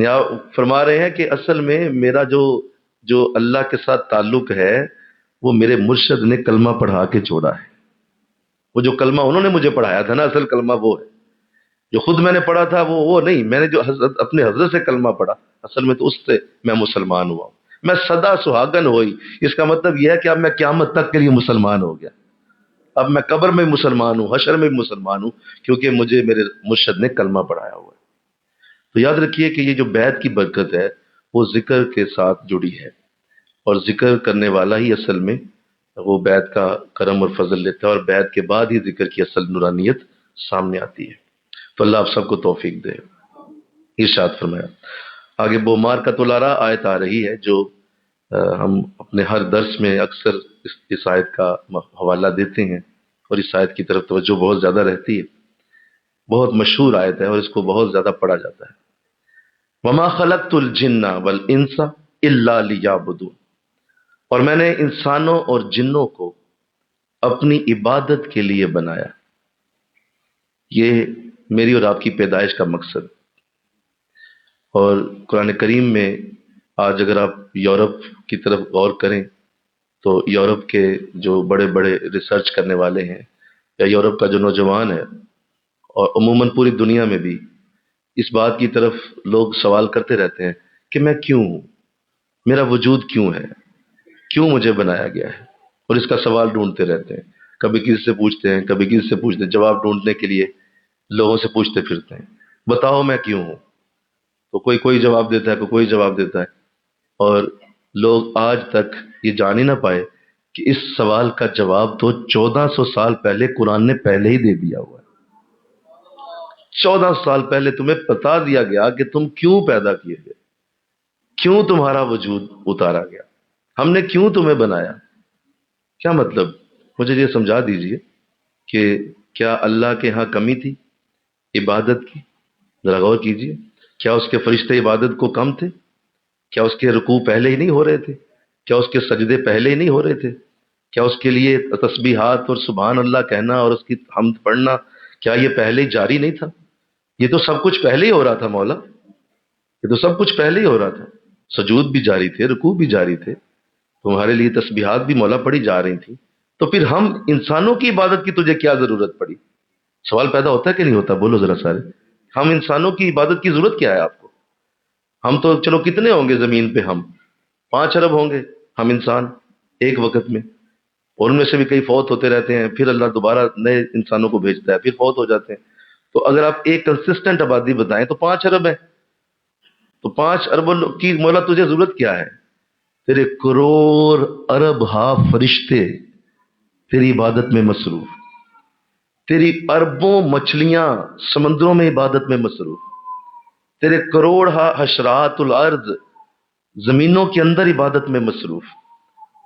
یہاں فرما رہے ہیں کہ اصل میں میرا جو اللہ کے ساتھ تعلق ہے وہ میرے مرشد نے کلمہ پڑھا کے چھوڑا ہے. وہ جو کلمہ انہوں نے مجھے پڑھایا تھا نا، اصل کلمہ وہ ہے. جو خود میں نے پڑھا تھا وہ نہیں، میں نے جو اپنے حضرت سے کلمہ پڑھا، اصل میں تو اس سے میں مسلمان ہوا ہوں. میں سدا سہاگن ہوئی، اس کا مطلب یہ ہے کہ اب میں قیامت تک کے لیے مسلمان ہو گیا. اب میں قبر میں مسلمان ہوں، حشر میں مسلمان ہوں، کیونکہ مجھے میرے مرشد نے کلمہ پڑھایا ہوا ہے. تو یاد رکھیے کہ یہ جو بیعت کی برکت ہے وہ ذکر کے ساتھ جڑی ہے، اور ذکر کرنے والا ہی اصل میں وہ بیعت کا کرم اور فضل لیتا ہے، اور بیعت کے بعد ہی ذکر کی اصل نورانیت سامنے آتی ہے. تو اللہ آپ سب کو توفیق دے. ارشاد فرمایا آگے، بومار کا تلارا آیت آ رہی ہے جو ہم اپنے ہر درس میں اکثر اس آیت کا حوالہ دیتے ہیں، اور اس آیت کی طرف توجہ بہت زیادہ رہتی ہے. بہت مشہور آیت ہے اور اس کو بہت زیادہ پڑھا جاتا ہے. وما خلقت الجن والانس الا لیعبدون، اور میں نے انسانوں اور جنوں کو اپنی عبادت کے لیے بنایا. یہ میری اور آپ کی پیدائش کا مقصد. اور قرآن کریم میں آج اگر آپ یورپ کی طرف غور کریں تو یورپ کے جو بڑے بڑے ریسرچ کرنے والے ہیں، یا یورپ کا جو نوجوان ہے، اور عموماً پوری دنیا میں بھی اس بات کی طرف لوگ سوال کرتے رہتے ہیں کہ میں کیوں ہوں، میرا وجود کیوں ہے، کیوں مجھے بنایا گیا ہے، اور اس کا سوال ڈھونڈتے رہتے ہیں. کبھی کسی سے پوچھتے ہیں، کبھی کسی سے پوچھتے ہیں، جواب ڈھونڈنے کے لیے لوگوں سے پوچھتے پھرتے ہیں، بتاؤ میں کیوں ہوں. تو کوئی جواب دیتا ہے، کوئی جواب دیتا ہے، اور لوگ آج تک یہ جان ہی نہ پائے کہ اس سوال کا جواب تو 1400 سال پہلے قرآن نے پہلے ہی دے دیا ہوا ہے. 14 سال پہلے تمہیں بتا دیا گیا کہ تم کیوں پیدا کیے گئے، کیوں تمہارا وجود اتارا گیا، ہم نے کیوں تمہیں بنایا. کیا مطلب؟ مجھے یہ سمجھا دیجئے کہ کیا اللہ کے ہاں کمی تھی عبادت کی؟ ذرا غور کیجئے. کیا اس کے فرشتے عبادت کو کم تھے؟ کیا اس کے رکوع پہلے ہی نہیں ہو رہے تھے؟ کیا اس کے سجدے پہلے ہی نہیں ہو رہے تھے؟ کیا اس کے لیے تسبیحات اور سبحان اللہ کہنا اور اس کی حمد پڑھنا کیا یہ پہلے ہی جاری نہیں تھا؟ یہ تو سب کچھ پہلے ہی ہو رہا تھا مولا، یہ تو سب کچھ پہلے ہی ہو رہا تھا. سجود بھی جاری تھے، رکوع بھی جاری تھے، تمہارے لیے تسبیحات بھی مولا پڑھی جا رہی تھیں. تو پھر ہم انسانوں کی عبادت کی تجھے کیا ضرورت پڑی؟ سوال پیدا ہوتا ہے کہ نہیں ہوتا؟ بولو ذرا سارے. ہم انسانوں کی عبادت کی ضرورت کیا ہے آپ کو؟ ہم تو چلو کتنے ہوں گے زمین پہ؟ ہم 5 ارب ہوں گے ہم انسان ایک وقت میں، اور ان میں سے بھی کئی فوت ہوتے رہتے ہیں، پھر اللہ دوبارہ نئے انسانوں کو بھیجتا ہے، پھر فوت ہو جاتے ہیں. تو اگر آپ ایک کنسسٹنٹ آبادی بتائیں تو 5 ارب ہے. تو 5 ارب کی مولا تجھے ضرورت کیا ہے؟ تیرے کروڑ ارب ہا فرشتے تیری عبادت میں مصروف، تیری اربوں مچھلیاں سمندروں میں عبادت میں مصروف، تیرے کروڑ ہا حشرات الارض زمینوں کے اندر عبادت میں مصروف.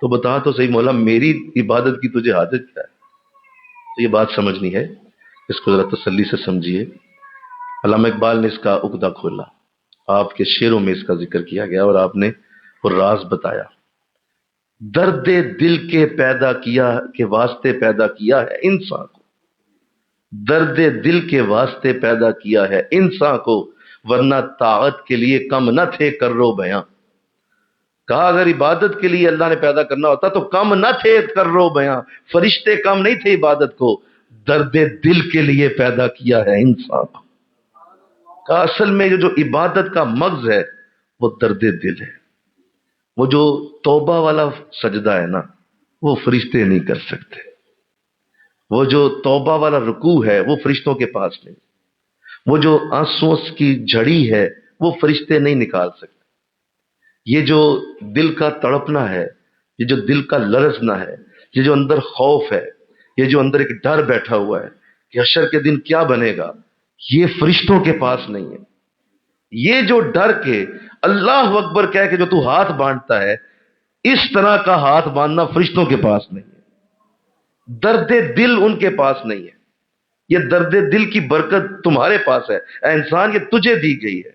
تو بتا تو صحیح مولا میری عبادت کی تجھے حاجت کیا ہے؟ تو یہ بات سمجھنی ہے، اس کو ذرا تسلی سے سمجھیے. علامہ اقبال نے اس کا عقدہ کھولا، آپ کے شعروں میں اس کا ذکر کیا گیا، اور آپ نے وہ راز بتایا. درد دل کے پیدا کیا کے واسطے پیدا کیا ہے انسان کو، درد دل کے واسطے پیدا کیا ہے انسان کو، ورنہ طاعت کے لیے کم نہ تھے کرو بیاں. کہا اگر عبادت کے لیے اللہ نے پیدا کرنا ہوتا تو کم نہ تھے کرو بیاں. فرشتے کم نہیں تھے عبادت کو، درد دل کے لیے پیدا کیا ہے انسان کو. کہا اصل میں جو عبادت کا مغز ہے وہ درد دل ہے. وہ جو توبہ والا سجدہ ہے نا، وہ فرشتے نہیں کر سکتے. وہ جو توبہ والا رکوع ہے وہ فرشتوں کے پاس نہیں. وہ جو آنسوں کی جھڑی ہے وہ فرشتے نہیں نکال سکتے. یہ جو دل کا تڑپنا ہے، یہ جو دل کا لرزنا ہے، یہ جو اندر خوف ہے، یہ جو اندر ایک ڈر بیٹھا ہوا ہے کہ حشر کے دن کیا بنے گا، یہ فرشتوں کے پاس نہیں ہے. یہ جو ڈر کے اللہ اکبر کہہ کے جو تو ہاتھ باندھتا ہے، اس طرح کا ہاتھ باندھنا فرشتوں کے پاس نہیں ہے. درد دل ان کے پاس نہیں ہے. یہ درد دل کی برکت تمہارے پاس ہے اے انسان، یہ تجھے دی گئی ہے.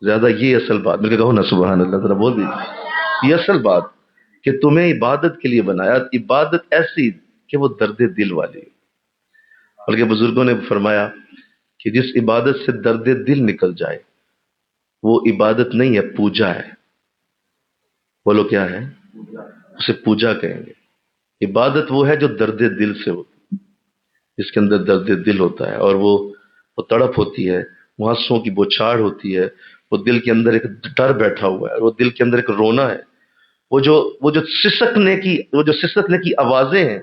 زیادہ یہ اصل بات، مل کے کہو نا سبحان اللہ، ذرا بول دیجیے. یہ اصل بات کہ تمہیں عبادت کے لیے بنایا، عبادت ایسی کہ وہ درد دل والی. بلکہ بزرگوں نے فرمایا کہ جس عبادت سے درد دل نکل جائے وہ عبادت نہیں ہے، پوجا ہے۔ بولو کیا ہے؟ اسے پوجا کہیں گے۔ عبادت وہ ہے جو درد دل سے ہوتی ہے، جس کے اندر درد دل ہوتا ہے، اور وہ تڑپ ہوتی ہے، وہ آنسوؤں کی بوچھاڑ ہوتی ہے، وہ دل کے اندر ایک ڈر بیٹھا ہوا ہے، وہ دل کے اندر ایک رونا ہے، وہ جو سسکنے کی آوازیں ہیں،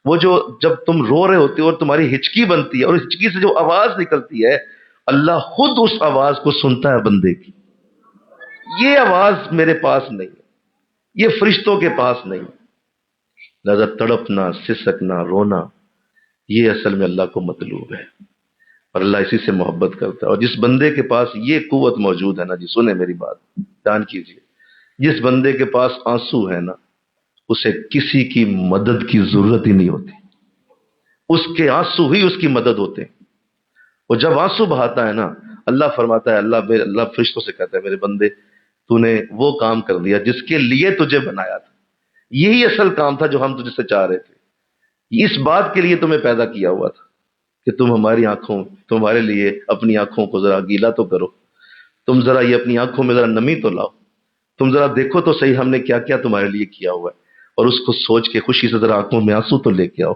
وہ جو جب تم رو رہے ہوتے ہو اور تمہاری ہچکی بنتی ہے، اور ہچکی سے جو آواز نکلتی ہے، اللہ خود اس آواز کو سنتا ہے بندے کی۔ یہ آواز میرے پاس نہیں ہے، یہ فرشتوں کے پاس نہیں۔ لہذا تڑپنا، سسکنا، رونا، یہ اصل میں اللہ کو مطلوب ہے، اور اللہ اسی سے محبت کرتا ہے۔ اور جس بندے کے پاس یہ قوت موجود ہے نا جی، سنیں میری بات، دھیان کیجیے، جس بندے کے پاس آنسو ہے نا، اسے کسی کی مدد کی ضرورت ہی نہیں ہوتی، اس کے آنسو ہی اس کی مدد ہوتے ہیں۔ وہ جب آنسو بہاتا ہے نا، اللہ فرماتا ہے، اللہ فرشتوں سے کہتا ہے، میرے بندے تو نے وہ کام کر دیا جس کے لیے تجھے بنایا تھا، یہی اصل کام تھا جو ہم تجھ سے چاہ رہے تھے، اس بات کے لیے تمہیں پیدا کیا ہوا تھا کہ تم تمہارے لیے اپنی آنکھوں کو ذرا گیلا تو کرو، تم ذرا یہ اپنی آنکھوں میں ذرا نمی تو لاؤ، تم ذرا دیکھو تو صحیح ہم نے کیا کیا تمہارے لیے کیا ہوا ہے، اور اس کو سوچ کے خوشی سے ذرا آنکھوں میں آنسو تو لے کے آؤ۔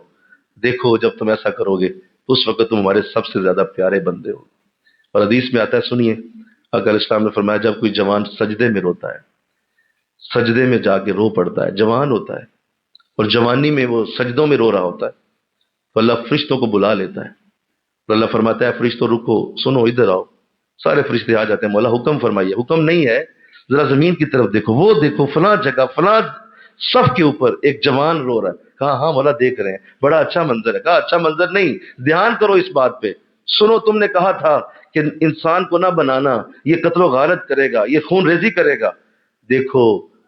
دیکھو جب تم ایسا کرو گے تو اس وقت تم ہمارے سب سے زیادہ پیارے بندے ہو۔ اور حدیث میں آتا ہے، سنیے، آقا علیہ السلام نے فرمایا، جب کوئی جوان سجدے میں روتا ہے، سجدے میں جا کے رو پڑتا ہے، جوان ہوتا ہے اور جوانی میں وہ سجدوں میں رو رہا ہوتا ہے، تو اللہ فرشتوں کو بلا لیتا ہے، اور اللہ فرماتا ہے، فرشتوں رکو، سنو، ادھر آؤ۔ سارے فرشتے آ جاتے ہیں، مولا حکم فرمائیے۔ حکم نہیں ہے، ذرا زمین کی طرف دیکھو، وہ دیکھو فلاں جگہ فلاں صف کے اوپر ایک جوان رو رہا ہے۔ کہا ہاں مولا دیکھ رہے ہیں، بڑا اچھا منظر ہے۔ کہا اچھا منظر نہیں، دھیان کرو اس بات پہ، سنو، تم نے کہا تھا کہ انسان کو نہ بنانا، یہ قتل و غارت کرے گا، یہ خون ریزی کرے گا۔ دیکھو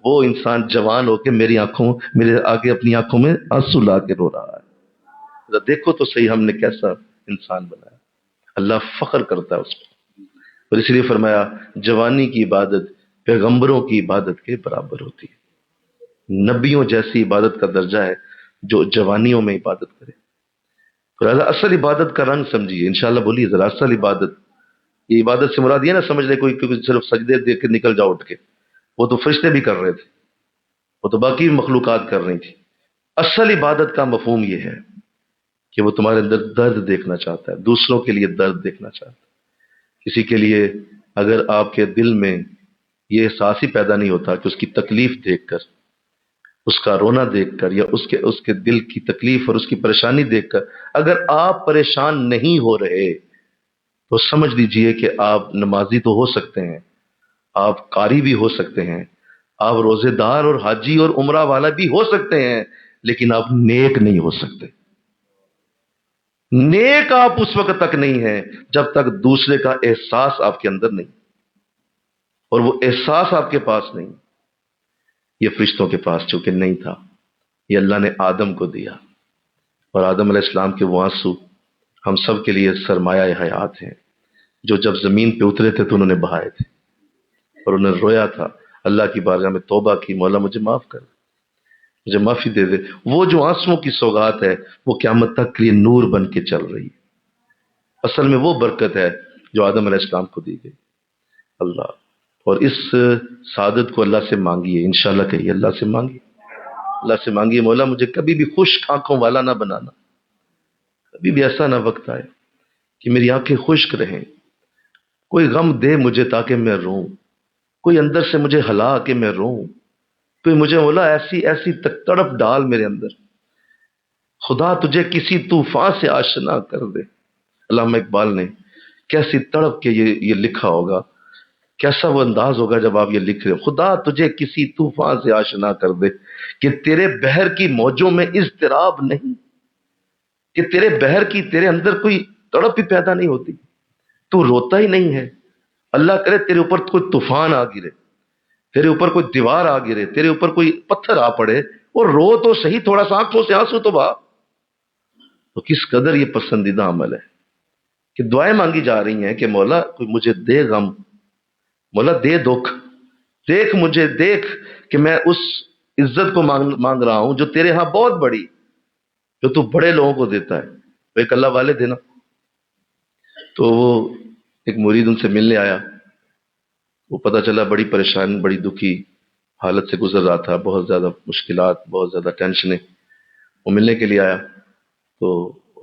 وہ انسان جوان ہو کے میرے آگے اپنی آنکھوں میں آنسو لا کے رو رہا ہے، ذرا دیکھو تو صحیح ہم نے کیسا انسان بنایا۔ اللہ فخر کرتا ہے اس کو، اور اس لیے فرمایا جوانی کی عبادت پیغمبروں کی عبادت کے برابر ہوتی ہے۔ نبیوں جیسی عبادت کا درجہ ہے جو جوانیوں میں عبادت کرے۔ لہٰذا اصل عبادت کا رنگ سمجھیے، انشاءاللہ بولیے ذرا، اصل عبادت، یہ عبادت سے مراد یہ نہ سمجھ لے کوئی صرف سجدے دیکھ کے نکل جاؤ اٹھ کے، وہ تو فرشتے بھی کر رہے تھے، وہ تو باقی مخلوقات کر رہی تھی۔ اصل عبادت کا مفہوم یہ ہے کہ وہ تمہارے اندر درد دیکھنا چاہتا ہے، دوسروں کے لیے درد دیکھنا چاہتا ہے۔ کسی کے لیے اگر آپ کے دل میں یہ احساس ہی پیدا نہیں ہوتا کہ اس کی تکلیف دیکھ کر، اس کا رونا دیکھ کر، یا اس کے دل کی تکلیف اور اس کی پریشانی دیکھ کر اگر آپ پریشان نہیں ہو رہے، تو سمجھ لیجئے کہ آپ نمازی تو ہو سکتے ہیں، آپ قاری بھی ہو سکتے ہیں، آپ روزے دار اور حاجی اور عمرہ والا بھی ہو سکتے ہیں، لیکن آپ نیک نہیں ہو سکتے۔ نیک آپ اس وقت تک نہیں ہیں جب تک دوسرے کا احساس آپ کے اندر نہیں، اور وہ احساس آپ کے پاس نہیں۔ یہ فرشتوں کے پاس چونکہ نہیں تھا، یہ اللہ نے آدم کو دیا، اور آدم علیہ السلام کے وہ آنسو ہم سب کے لیے سرمایہ حیات ہیں، جو جب زمین پہ اترے تھے تو انہوں نے بہائے تھے، اور انہوں نے رویا تھا، اللہ کی بارگاہ میں توبہ کی، مولا مجھے معاف کر، مجھے معافی دے دے۔ وہ جو آنسوؤں کی سوغات ہے وہ قیامت تک کے لیے نور بن کے چل رہی ہے۔ اصل میں وہ برکت ہے جو آدم علیہ السلام کو دی گئی۔ اللہ، اور اس سعادت کو اللہ سے مانگیے، انشاءاللہ کہیے اللہ سے مانگیے، اللہ سے مانگیے، مولا مجھے کبھی بھی خشک آنکھوں والا نہ بنانا، کبھی بھی ایسا نہ وقت آئے کہ میری آنکھیں خشک رہیں، کوئی غم دے مجھے تاکہ میں روں، کوئی اندر سے مجھے ہلا کہ میں روں، کوئی مجھے مولا ایسی تڑپ ڈال میرے اندر، خدا تجھے کسی طوفان سے آشنا کر دے۔ علامہ اقبال نے کیسی تڑپ کے یہ لکھا ہوگا، کیسا وہ انداز ہوگا جب آپ یہ لکھ رہے ہو، خدا تجھے کسی طوفان سے آشنا کر دے کہ تیرے بحر کی موجوں میں اضطراب نہیں، کہ تیرے بحر کی تیرے اندر کوئی تڑپ ہی پیدا نہیں ہوتی، تو روتا ہی نہیں ہے۔ اللہ کرے تیرے اوپر کوئی طوفان آ گرے، تیرے اوپر کوئی دیوار آ گرے، تیرے اوپر کوئی پتھر آ پڑے، اور رو تو صحیح، تھوڑا سا آنکھوں سے آنسو تو بہا۔ تو کس قدر یہ پسندیدہ عمل ہے کہ دعائیں مانگی جا رہی ہیں کہ مولا کوئی مجھے دے غم، مولا دے دکھ، دیکھ مجھے، دیکھ کہ میں اس عزت کو مانگ رہا ہوں جو تیرے ہاں بہت بڑی، جو تو بڑے لوگوں کو دیتا ہے۔ وہ ایک اللہ والے تھے نا، تو وہ ایک مرید ان سے ملنے آیا، وہ پتہ چلا بڑی پریشان بڑی دکھی حالت سے گزر رہا تھا، بہت زیادہ مشکلات، بہت زیادہ ٹینشنیں. وہ ملنے کے لیے آیا تو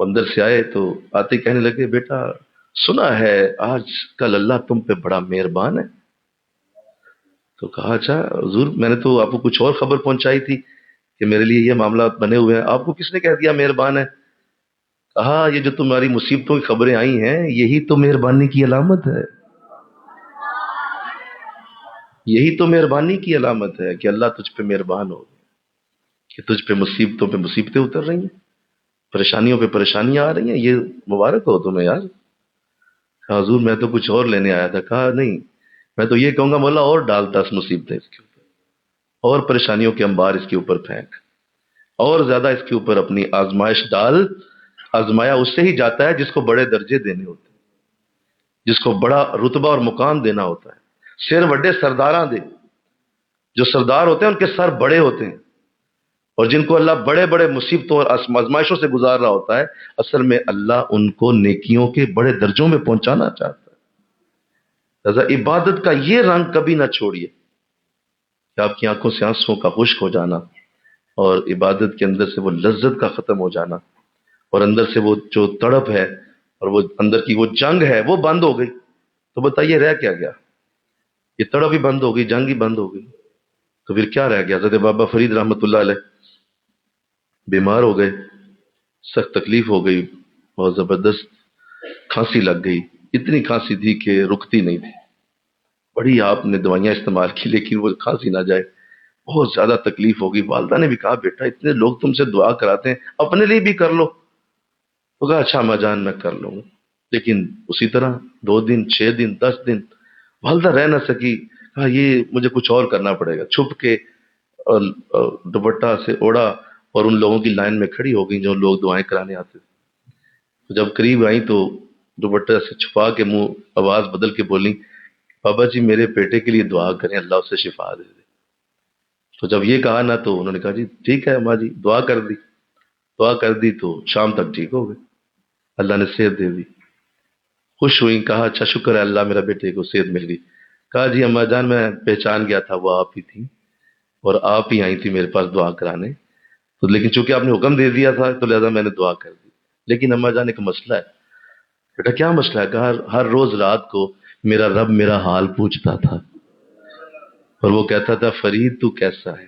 اندر سے آئے تو آتے ہی کہنے لگے بیٹا سنا ہے آج کل اللہ تم پہ بڑا مہربان ہے. تو کہا اچھا حضور میں نے تو آپ کو کچھ اور خبر پہنچائی تھی کہ میرے لیے یہ معاملات بنے ہوئے ہیں، آپ کو کس نے کہہ دیا مہربان ہے؟ کہا یہ جو تمہاری مصیبتوں کی خبریں آئی ہیں یہی تو مہربانی کی علامت ہے، یہی تو مہربانی کی علامت ہے کہ اللہ تجھ پہ مہربان ہو، کہ تجھ پہ مصیبتوں پہ مصیبتیں اتر رہی ہیں، پریشانیوں پہ پریشانیاں آ رہی ہیں، یہ مبارک ہو تمہیں یار. کہا حضور میں تو کچھ اور لینے آیا تھا. کہا نہیں میں تو یہ کہوں گا مولا اور ڈال 10 مصیبتیں اس کے اوپر، اور پریشانیوں کے انبار اس کے اوپر پھینک، اور زیادہ اس کے اوپر اپنی آزمائش ڈال. آزمایا اس سے ہی جاتا ہے جس کو بڑے درجے دینے ہوتے ہیں، جس کو بڑا رتبہ اور مقام دینا ہوتا ہے. سر وڈے سرداراں دے، جو سردار ہوتے ہیں ان کے سر بڑے ہوتے ہیں، اور جن کو اللہ بڑے بڑے مصیبتوں اور آزمائشوں سے گزار رہا ہوتا ہے اصل میں اللہ ان کو نیکیوں کے بڑے درجوں میں پہنچانا چاہتا ہے. لہذا عبادت کا یہ رنگ کبھی نہ چھوڑیے کہ آپ کی آنکھوں سے آنسوں کا خشک ہو جانا، اور عبادت کے اندر سے وہ لذت کا ختم ہو جانا، اور اندر سے وہ جو تڑپ ہے اور وہ اندر کی وہ جنگ ہے وہ بند ہو گئی. تو بتائیے رہ کیا گیا؟ یہ تڑپ ہی بند ہو گئی، جنگ ہی بند ہو گئی، تو پھر کیا رہ گیا؟ حضرت بابا فرید رحمۃ اللہ علیہ بیمار ہو گئے، سخت تکلیف ہو گئی، بہت زبردست کھانسی لگ گئی، اتنی کھانسی تھی کہ رکتی نہیں تھی، بڑی آپ نے دوائیاں استعمال کی لیکن وہ کھانسی نہ جائے، بہت زیادہ تکلیف ہو گئی. والدہ نے بھی کہا بیٹا اتنے لوگ تم سے دعا کراتے ہیں اپنے لیے بھی کر لو. تو کہا اچھا اما جان میں کر لوں گا. لیکن اسی طرح 2 دن 6 دن 10 دن والدہ رہ نہ سکی. کہا یہ مجھے کچھ اور کرنا پڑے گا. چھپ کے اور دوپٹہ سے اوڑا اور ان لوگوں کی لائن میں کھڑی ہو گئی جو لوگ دعائیں کرانے آتے تھے. جب قریب آئیں تو دوپٹہ سے چھپا کے منہ آواز بدل کے بولی بابا جی میرے بیٹے کے لیے دعا کریں اللہ اسے شفا دے دے. تو جب یہ کہا نا تو انہوں نے کہا جی ٹھیک ہے اماں جی. دعا کر دی، دعا کر دی تو شام تک ٹھیک ہو گئے، اللہ نے صحت دے دی. خوش ہوئی، کہا اچھا شکر ہے اللہ میرا بیٹے کو صحت مل گئی. کہا جی اماں جان میں پہچان گیا تھا وہ آپ ہی تھی اور آپ ہی آئی تھی میرے پاس دعا کرانے، تو لیکن چونکہ آپ نے حکم دے دیا تھا تو لہذا میں نے دعا کر دی. لیکن اماں جان ایک مسئلہ ہے. بیٹا کیا مسئلہ ہے؟ کہا ہر روز رات کو میرا رب میرا حال پوچھتا تھا اور وہ کہتا تھا فرید تو کیسا ہے؟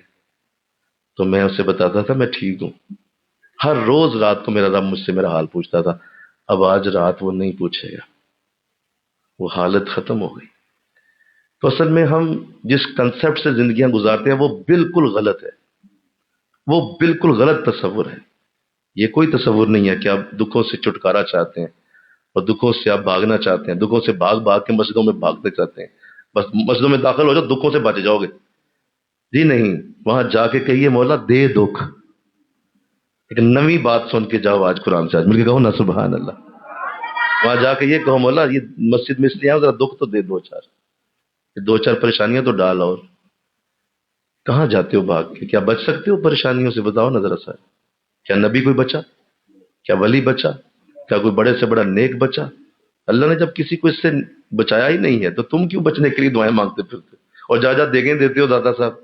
تو میں اسے بتاتا تھا میں ٹھیک ہوں. ہر روز رات کو میرا رب مجھ سے میرا حال پوچھتا تھا. اب آج رات وہ نہیں پوچھے گا، وہ حالت ختم ہو گئی. تو اصل میں ہم جس کنسپٹ سے زندگیاں گزارتے ہیں وہ بالکل غلط ہے، وہ بالکل غلط تصور ہے. یہ کوئی تصور نہیں ہے کہ آپ دکھوں سے چھٹکارا چاہتے ہیں اور دکھوں سے آپ بھاگنا چاہتے ہیں، دکھوں سے بھاگ بھاگ کے مسجدوں میں بھاگتے چاہتے ہیں، بس مسجدوں میں داخل ہو جاؤ دکھوں سے بچ جاؤ گے. جی نہیں، وہاں جا کے کہیے مولا دے دکھ، ایک نئی بات سن کے جاؤ. آج قرآن سے آج مل کے کہو نا سبحان اللہ. وہاں جا کے یہ کہو مولا یہ مسجد میں اس لیے آؤ ذرا دکھ تو دے 2 4 پریشانیاں تو ڈال. اور کہاں جاتے ہو بھاگ کے؟ کیا بچ سکتے ہو پریشانیوں سے؟ بتاؤ نا ذرا سا. کیا نبی کوئی بچا؟ کیا ولی بچا؟ کیا کوئی بڑے سے بڑا نیک بچا؟ اللہ نے جب کسی کو اس سے بچایا ہی نہیں ہے تو تم کیوں بچنے کے لیے دعائیں مانگتے پھرتے اور جا جا دیکھیں دیتے ہو دادا صاحب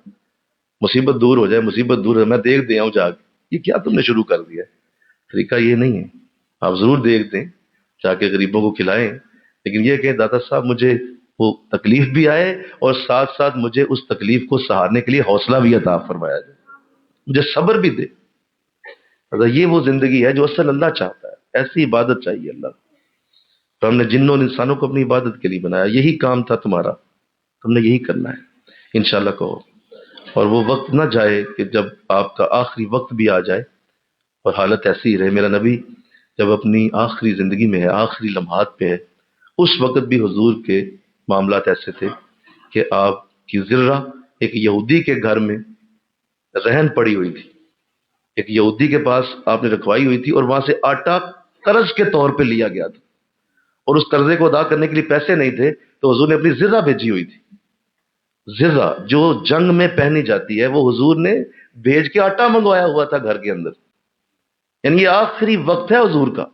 مصیبت دور ہو جائے، مصیبت دور ہو جائے، میں دیکھ دے آؤں جا کے. یہ کیا تم نے شروع کر دیا ہے؟ طریقہ یہ نہیں ہے. آپ ضرور دیکھ دیں، جا کے غریبوں کو کھلائیں، لیکن یہ کہ دادا صاحب مجھے وہ تکلیف بھی آئے اور ساتھ ساتھ مجھے اس تکلیف کو سہارنے کے لیے حوصلہ بھی عطا فرمایا جائے، مجھے صبر بھی دے. یہ وہ زندگی ہے جو اصل اللہ چاہتا ہے. ایسی عبادت چاہیے اللہ. تو ہم نے جنوں اور انسانوں کو اپنی عبادت کے لیے بنایا. یہی کام تھا تمہارا، تم نے یہی کرنا ہے انشاءاللہ کہو. اور وہ وقت نہ جائے کہ جب آپ کا آخری وقت بھی آ جائے اور حالت ایسی ہی رہے. میرا نبی جب اپنی آخری زندگی میں ہے، آخری لمحات پہ ہے، اس وقت بھی حضور کے معاملات ایسے تھے کہ آپ کی ذرہ ایک یہودی کے گھر میں رہن پڑی ہوئی تھی. ایک یہودی کے پاس آپ نے رکھوائی ہوئی تھی اور وہاں سے آٹا قرض کے طور پہ لیا گیا تھا اور اس قرضے کو ادا کرنے کے لیے پیسے نہیں تھے تو حضور نے اپنی ذرہ بھیجی ہوئی تھی. ذرہ جو جنگ میں پہنی جاتی ہے وہ حضور نے بھیج کے آٹا منگوایا ہوا تھا گھر کے اندر. یعنی یہ آخری وقت ہے حضور کا.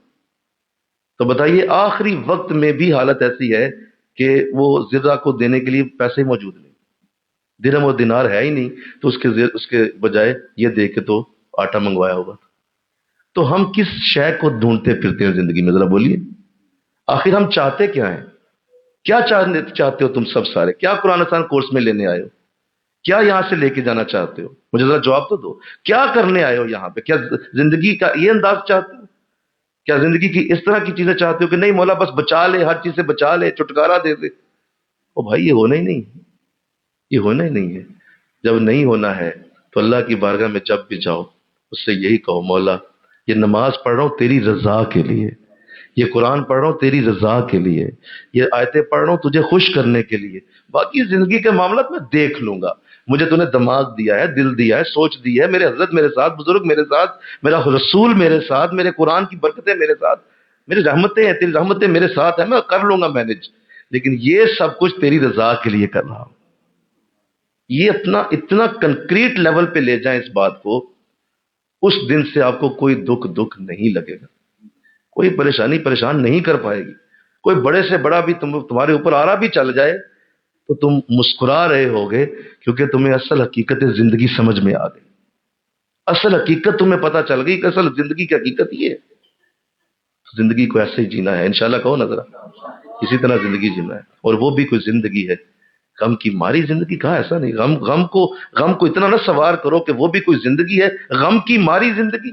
تو بتائیے آخری وقت میں بھی حالت ایسی ہے کہ وہ زرہ کو دینے کے لیے پیسے موجود نہیں، درہم اور دینار ہے ہی نہیں، تو اس کے بجائے یہ دے کے تو آٹا منگوایا ہوگا. تو ہم کس شے کو ڈھونڈتے پھرتے ہیں زندگی میں؟ ذرا بولیے، آخر ہم چاہتے کیا ہیں؟ کیا چاہتے ہو تم سب سارے؟ کیا قرآن آسان کورس میں لینے آئے ہو؟ کیا یہاں سے لے کے جانا چاہتے ہو؟ مجھے ذرا جواب تو دو. کیا کرنے آئے ہو یہاں پہ؟ کیا زندگی کا یہ انداز چاہتے ہو؟ کیا زندگی کی اس طرح کی چیزیں چاہتے ہو کہ نہیں مولا بس بچا لے، ہر چیز سے بچا لے، چھٹکارا دے دے؟ او بھائی، یہ ہونا ہی نہیں، یہ ہونا ہی نہیں ہے. جب نہیں ہونا ہے تو اللہ کی بارگاہ میں جب بھی جاؤ اس سے یہی کہو، مولا یہ نماز پڑھ رہا ہوں تیری رضا کے لیے، یہ قرآن پڑھ رہا ہوں تیری رضا کے لیے، یہ آیتیں پڑھ رہا ہوں تجھے خوش کرنے کے لیے، باقی زندگی کے معاملات میں دیکھ لوں گا. مجھے تو نے دماغ دیا ہے، دل دیا ہے، سوچ دی ہے، میرے حضرت میرے ساتھ، بزرگ میرے ساتھ، میرا رسول میرے ساتھ، میرے قرآن کی برکتیں میرے ساتھ، میری رحمتیں ہیں، تیری رحمتیں میرے ساتھ ہیں، میں کر لوں گا مینج. لیکن یہ سب کچھ تیری رضا کے لیے کر رہا ہوں. یہ اتنا کنکریٹ لیول پہ لے جائیں اس بات کو، اس دن سے آپ کو کوئی دکھ نہیں لگے گا، کوئی پریشان نہیں کر پائے گی. کوئی بڑے سے بڑا بھی تمہارے اوپر آ رہا بھی چل جائے تو تم مسکرا رہے ہوگے، کیونکہ تمہیں اصل حقیقت زندگی سمجھ میں آ گئی. اصل حقیقت تمہیں پتا چل گئی کہ اصل زندگی کی حقیقت یہ ہے. زندگی کو ایسے ہی جینا ہے، انشاءاللہ کہو نظر، اسی طرح زندگی جینا ہے. اور وہ بھی کوئی زندگی ہے غم کی ماری زندگی. کہا ایسا نہیں، غم کو اتنا نہ سوار کرو کہ وہ بھی کوئی زندگی ہے غم کی ماری زندگی.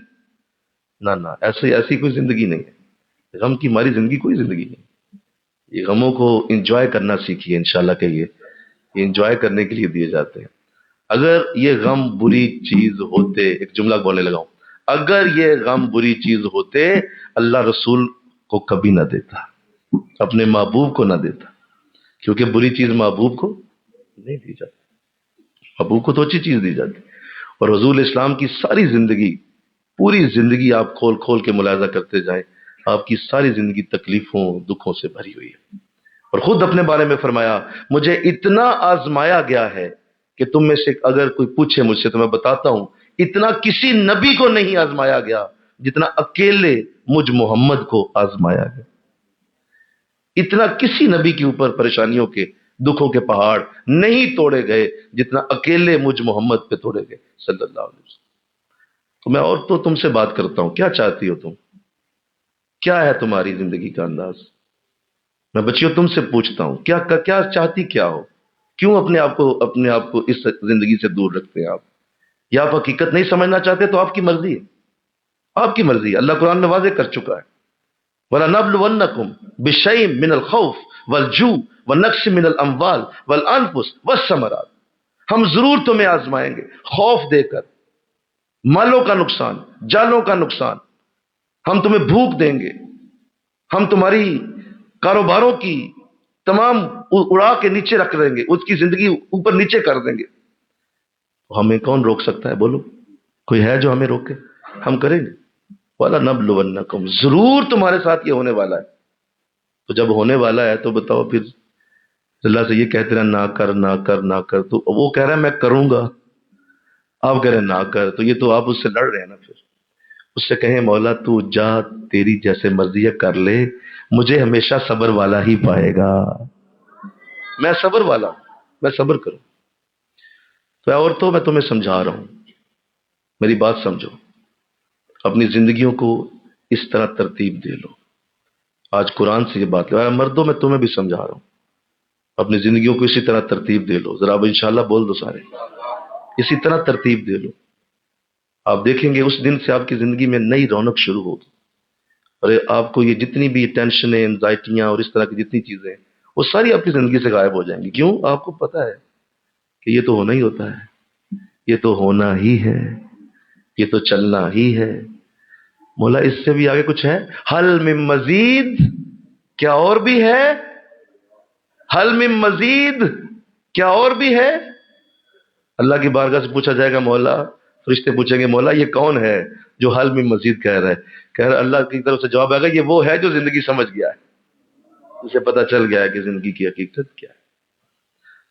نہ ایسی کوئی زندگی نہیں ہے. غم کی ماری زندگی کوئی زندگی نہیں. یہ غموں کو انجوائے کرنا سیکھیے، انشاءاللہ کہیے یہ انجوائے کرنے کے لیے دیے جاتے ہیں. اگر یہ غم بری چیز ہوتے، ایک جملہ بولنے لگا ہوں، اگر یہ غم بری چیز ہوتے اللہ رسول کو کبھی نہ دیتا، اپنے محبوب کو نہ دیتا، کیونکہ بری چیز محبوب کو نہیں دی جاتی، محبوب کو تو اچھی چیز دی جاتی. اور حضور اسلام کی ساری زندگی، پوری زندگی آپ کھول کھول کے ملاحظہ کرتے جائیں، آپ کی ساری زندگی تکلیفوں دکھوں سے بھری ہوئی ہے. اور خود اپنے بارے میں فرمایا، مجھے اتنا آزمایا گیا ہے کہ تم میں سے اگر کوئی پوچھے مجھ سے تو میں بتاتا ہوں، اتنا کسی نبی کو نہیں آزمایا گیا جتنا اکیلے مجھ محمد کو آزمایا گیا. اتنا کسی نبی کے اوپر پریشانیوں کے، دکھوں کے پہاڑ نہیں توڑے گئے جتنا اکیلے مجھ محمد پہ توڑے گئے صلی اللہ علیہ وسلم. تو میں اور تو تم سے بات کرتا ہوں، کیا چاہتی ہو تم؟ کیا ہے تمہاری زندگی کا انداز؟ میں بچیوں تم سے پوچھتا ہوں، کیا چاہتی کیا ہو؟ کیوں اپنے آپ کو اس زندگی سے دور رکھتے ہیں آپ؟ یا آپ حقیقت نہیں سمجھنا چاہتے تو آپ کی مرضی ہے، آپ کی مرضی ہے. اللہ قرآن میں واضح کر چکا ہے، وَلَنَبْلُوَنَّكُمْ بِشَيْءٍ مِّنَ الْخَوْفِ وَالْجُوعِ وَنَقْصٍ مِّنَ الْأَمْوَالِ وَالْأَنفُسِ وَالثَّمَرَاتِ. ہم ضرور تمہیں آزمائیں گے، خوف دے کر، مالوں کا نقصان، جانوں کا نقصان. ہم تمہیں بھوک دیں گے، ہم تمہاری کاروباروں کی تمام اڑا کے نیچے رکھ دیں گے، اس کی زندگی اوپر نیچے کر دیں گے. ہمیں کون روک سکتا ہے؟ بولو، کوئی ہے جو ہمیں روکے؟ ہم کریں گے. وَلَنَبْلُوَنَّكُمْ، ضرور تمہارے ساتھ یہ ہونے والا ہے. تو جب ہونے والا ہے تو بتاؤ پھر اللہ سے یہ کہتے رہے نہ کر نہ کر نہ کر، تو وہ کہہ رہا ہے میں کروں گا، آپ کہہ رہے ہیں نہ کر، تو یہ تو آپ اس سے لڑ رہے ہیں نا. پھر اس سے کہیں مولا تو جا، تیری جیسے مرضی ہے کر لے، مجھے ہمیشہ صبر والا ہی پائے گا، میں صبر والا ہوں، میں صبر کروں. تو عورتوں میں تمہیں سمجھا رہا ہوں، میری بات سمجھو، اپنی زندگیوں کو اس طرح ترتیب دے لو. آج قرآن سے یہ بات لو. مردوں میں تمہیں بھی سمجھا رہا ہوں، اپنی زندگیوں کو اسی طرح ترتیب دے لو. ذرا اب انشاءاللہ بول دو سارے، اسی طرح ترتیب دے لو. آپ دیکھیں گے اس دن سے آپ کی زندگی میں نئی رونق شروع ہوگی، اور آپ کو یہ جتنی بھی ٹینشنیں، انزائٹیاں اور اس طرح کی جتنی چیزیں وہ ساری آپ کی زندگی سے غائب ہو جائیں گی. کیوں؟ آپ کو پتا ہے کہ یہ تو ہونا ہی ہوتا ہے، یہ تو ہونا ہی ہے، یہ تو چلنا ہی ہے. مولا اس سے بھی آگے کچھ ہے؟ حل من مزید، کیا اور بھی ہے؟ حل من مزید، کیا اور بھی ہے؟ اللہ کی بارگاہ سے پوچھا جائے گا، مولا، فرشتے پوچھیں گے مولا یہ کون ہے جو حل من مزید کہہ رہا ہے؟ کہہ رہا اللہ کی طرف سے جواب آئے گا یہ وہ ہے جو زندگی سمجھ گیا ہے، اسے پتا چل گیا ہے کہ زندگی کی حقیقت کیا ہے.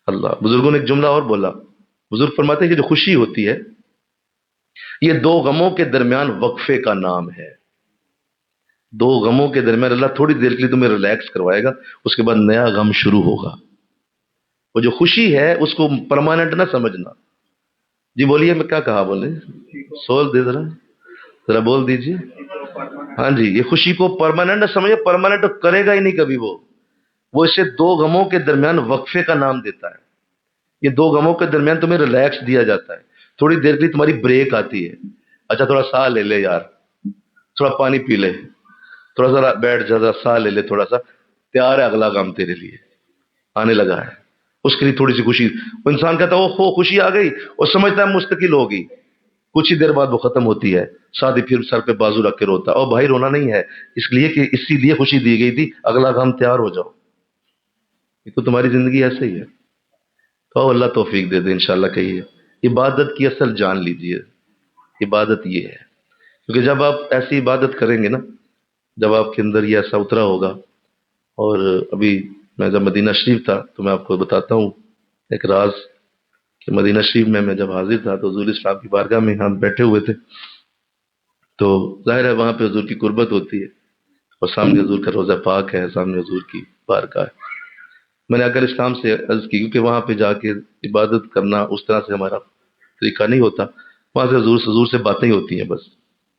اللہ، بزرگوں نے ایک جملہ اور بولا، بزرگ فرماتے ہیں کہ جو خوشی ہوتی ہے یہ دو غموں کے درمیان وقفے کا نام ہے. دو غموں کے درمیان اللہ تھوڑی دیر کے لیے تمہیں ریلیکس کروائے گا، اس کے بعد نیا غم شروع ہوگا۔ وہ جو خوشی ہے اس کو پرماننٹ نہ سمجھنا۔ جی بولیے، میں کیا کہا، بولے سول دے ذرا بول دیجیے۔ ہاں جی، یہ خوشی کو پرماننٹ نہ سمجھے، پرماننٹ کرے گا ہی نہیں کبھی۔ وہ اسے دو غموں کے درمیان وقفے کا نام دیتا ہے۔ یہ دو غموں کے درمیان تمہیں ریلیکس دیا جاتا ہے، تھوڑی دیر کے لیے تمہاری بریک آتی ہے۔ اچھا تھوڑا سا لے لے یار، تھوڑا پانی پی لے، تھوڑا ذرا بیٹھ جا، ذرا سا لے لے تھوڑا سا، تیار ہے اگلا غم تیرے لیے آنے لگا ہے۔ اس کے لیے تھوڑی سی خوشی، وہ انسان کہتا ہے وہ خوشی آ گئی، اور سمجھتا ہے مستقل ہوگی، کچھ ہی دیر بعد وہ ختم ہوتی ہے، ساتھ ہی پھر سر پہ بازو رکھ کے روتا ہے، اور بھائی رونا نہیں ہے، اس لیے کہ اسی لیے خوشی دی گئی تھی، اگلا غم تیار ہو جاؤ۔ یہ تو تمہاری زندگی ایسے ہی ہے۔ تو اللہ توفیق دے دے انشاءاللہ۔ کہیے عبادت کی اصل جان لیجیے، عبادت یہ ہے، کیونکہ جب آپ ایسی عبادت کریں گے نا، جب آپ کے اندر یہ ایسا اترا ہوگا۔ اور ابھی میں جب مدینہ شریف تھا تو میں آپ کو بتاتا ہوں ایک راز، کہ مدینہ شریف میں جب حاضر تھا تو حضور اسلام کی بارگاہ میں ہم بیٹھے ہوئے تھے، تو ظاہر ہے وہاں پہ حضور کی قربت ہوتی ہے، اور سامنے حضور کا روضہ پاک ہے، سامنے حضور کی بارگاہ ہے۔ میں نے اگر اسلام سے عرض کی، کیونکہ وہاں پہ جا کے عبادت کرنا اس طرح سے ہمارا طریقہ نہیں ہوتا، وہاں سے حضور سے باتیں ہی ہوتی ہیں بس،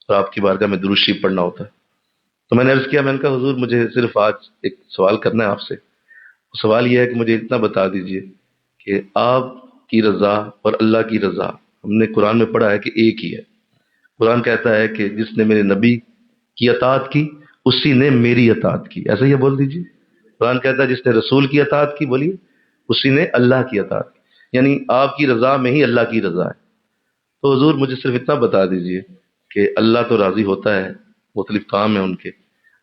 اور آپ کی بارگاہ میں درود شریف پڑھنا ہوتا ہے۔ تو میں نے عرض کیا، میں نے کہا حضور مجھے صرف آج ایک سوال کرنا ہے آپ سے۔ سوال یہ ہے کہ مجھے اتنا بتا دیجئے کہ آپ کی رضا اور اللہ کی رضا، ہم نے قرآن میں پڑھا ہے کہ ایک ہی ہے۔ قرآن کہتا ہے کہ جس نے میرے نبی کی اطاعت کی اسی نے میری اطاعت کی، ایسا ہی بول دیجئے۔ قرآن کہتا ہے جس نے رسول کی اطاعت کی، بولیے، اسی نے اللہ کی اطاعت کی، یعنی آپ کی رضا میں ہی اللہ کی رضا ہے۔ تو حضور مجھے صرف اتنا بتا دیجئے کہ اللہ تو راضی ہوتا ہے، مختلف کام ہیں ان کے،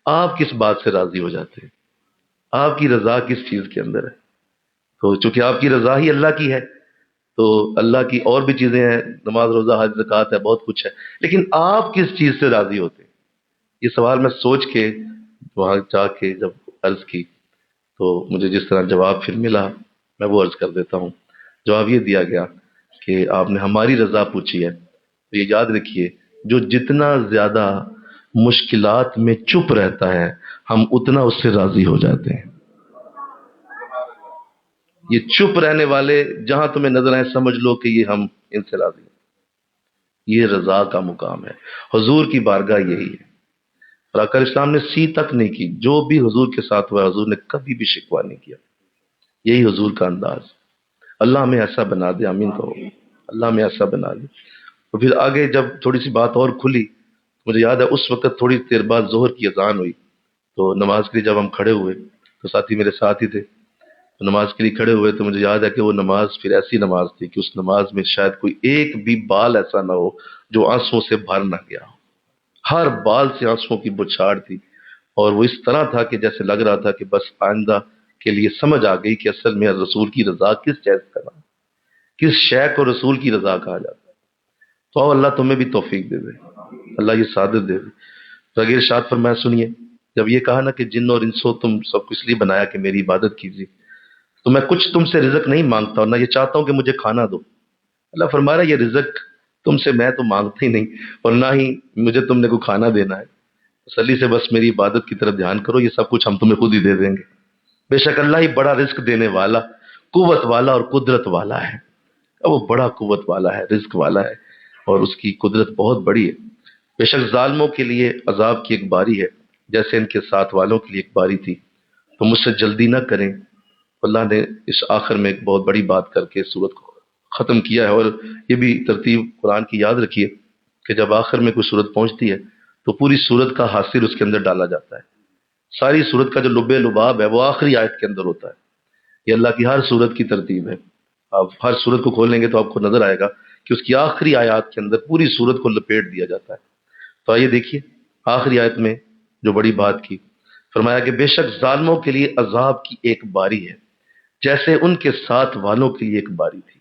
آپ کس بات سے راضی ہو جاتے ہیں؟ آپ کی رضا کس چیز کے اندر ہے؟ تو چونکہ آپ کی رضا ہی اللہ کی ہے، تو اللہ کی اور بھی چیزیں ہیں، نماز روزہ حج زکوٰۃ ہے، بہت کچھ ہے، لیکن آپ کس چیز سے راضی ہوتے ہیں؟ یہ سوال میں سوچ کے وہاں جا کے جب عرض کی تو مجھے جس طرح جواب پھر ملا میں وہ عرض کر دیتا ہوں۔ جواب یہ دیا گیا کہ آپ نے ہماری رضا پوچھی ہے، تو یہ یاد رکھیے، جو جتنا زیادہ مشکلات میں چپ رہتا ہے ہم اتنا اس سے راضی ہو جاتے ہیں۔ یہ چپ رہنے والے جہاں تمہیں نظر آئے سمجھ لو کہ یہ ہم ان سے راضی ہیں، یہ رضا کا مقام ہے۔ حضور کی بارگاہ یہی ہے، اور آقا اسلام نے سی تک نہیں کی، جو بھی حضور کے ساتھ ہوا حضور نے کبھی بھی شکوہ نہیں کیا، یہی حضور کا انداز۔ اللہ ہمیں ایسا بنا دے، آمین کہو، اللہ ہمیں ایسا بنا دے۔ تو پھر آگے جب تھوڑی سی بات اور کھلی، مجھے یاد ہے اس وقت تھوڑی دیر بعد ظہر کی اذان ہوئی، تو نماز کے لیے جب ہم کھڑے ہوئے تو ساتھی میرے ساتھ ہی تھے، تو نماز کے لیے کھڑے ہوئے تو مجھے یاد ہے کہ وہ نماز پھر ایسی نماز تھی کہ اس نماز میں شاید کوئی ایک بھی بال ایسا نہ ہو جو آنسوؤں سے بھر نہ گیا ہو، ہر بال سے آنسوؤں کی بچھاڑ تھی، اور وہ اس طرح تھا کہ جیسے لگ رہا تھا کہ بس آئندہ کے لیے سمجھ آ گئی کہ اصل میں رسول کی رضا کس چیز کا نام، کس شے کو رسول کی رضا کہا جاتا ہے۔ تو اللہ تمہیں بھی توفیق دے دے، اللہ یہ سعادت دے دے۔ آگے ارشاد فرمایا، سنیے، جب یہ کہا نا کہ جن اور انسوں تم سب کو اس لیے بنایا کہ میری عبادت کیجیے، تو میں کچھ تم سے رزق نہیں مانگتا، اور نہ یہ چاہتا ہوں کہ مجھے کھانا دو۔ اللہ فرما رہا ہے یہ رزق تم سے میں تو مانگتا ہی نہیں، اور نہ ہی مجھے تم نے کوئی کھانا دینا ہے، تسلی سے بس میری عبادت کی طرف دھیان کرو، یہ سب کچھ ہم تمہیں خود ہی دے دیں گے۔ بے شک اللہ ہی بڑا رزق دینے والا، قوت والا اور قدرت والا ہے۔ وہ بڑا قوت والا ہے، رزق والا ہے، اور اس کی قدرت بہت بڑی ہے۔ بے شک ظالموں کے لیے عذاب کی ایک باری ہے، جیسے ان کے ساتھ والوں کے لیے ایک باری تھی، تو مجھ سے جلدی نہ کریں۔ اللہ نے اس آخر میں ایک بہت بڑی بات کر کے سورت کو ختم کیا ہے، اور یہ بھی ترتیب قرآن کی یاد رکھیے کہ جب آخر میں کوئی سورت پہنچتی ہے تو پوری سورت کا حاصل اس کے اندر ڈالا جاتا ہے۔ ساری سورت کا جو لب لباب ہے وہ آخری آیت کے اندر ہوتا ہے۔ یہ اللہ کی ہر سورت کی ترتیب ہے، آپ ہر سورت کو کھولیں گے تو آپ کو نظر آئے گا کہ اس کی آخری آیات کے اندر پوری سورت کو لپیٹ دیا جاتا ہے۔ تو آئیے دیکھیے آخری آیت میں جو بڑی بات کی، فرمایا کہ بے شک ظالموں کے لیے عذاب کی ایک باری ہے جیسے ان کے ساتھ والوں کے لیے ایک باری تھی،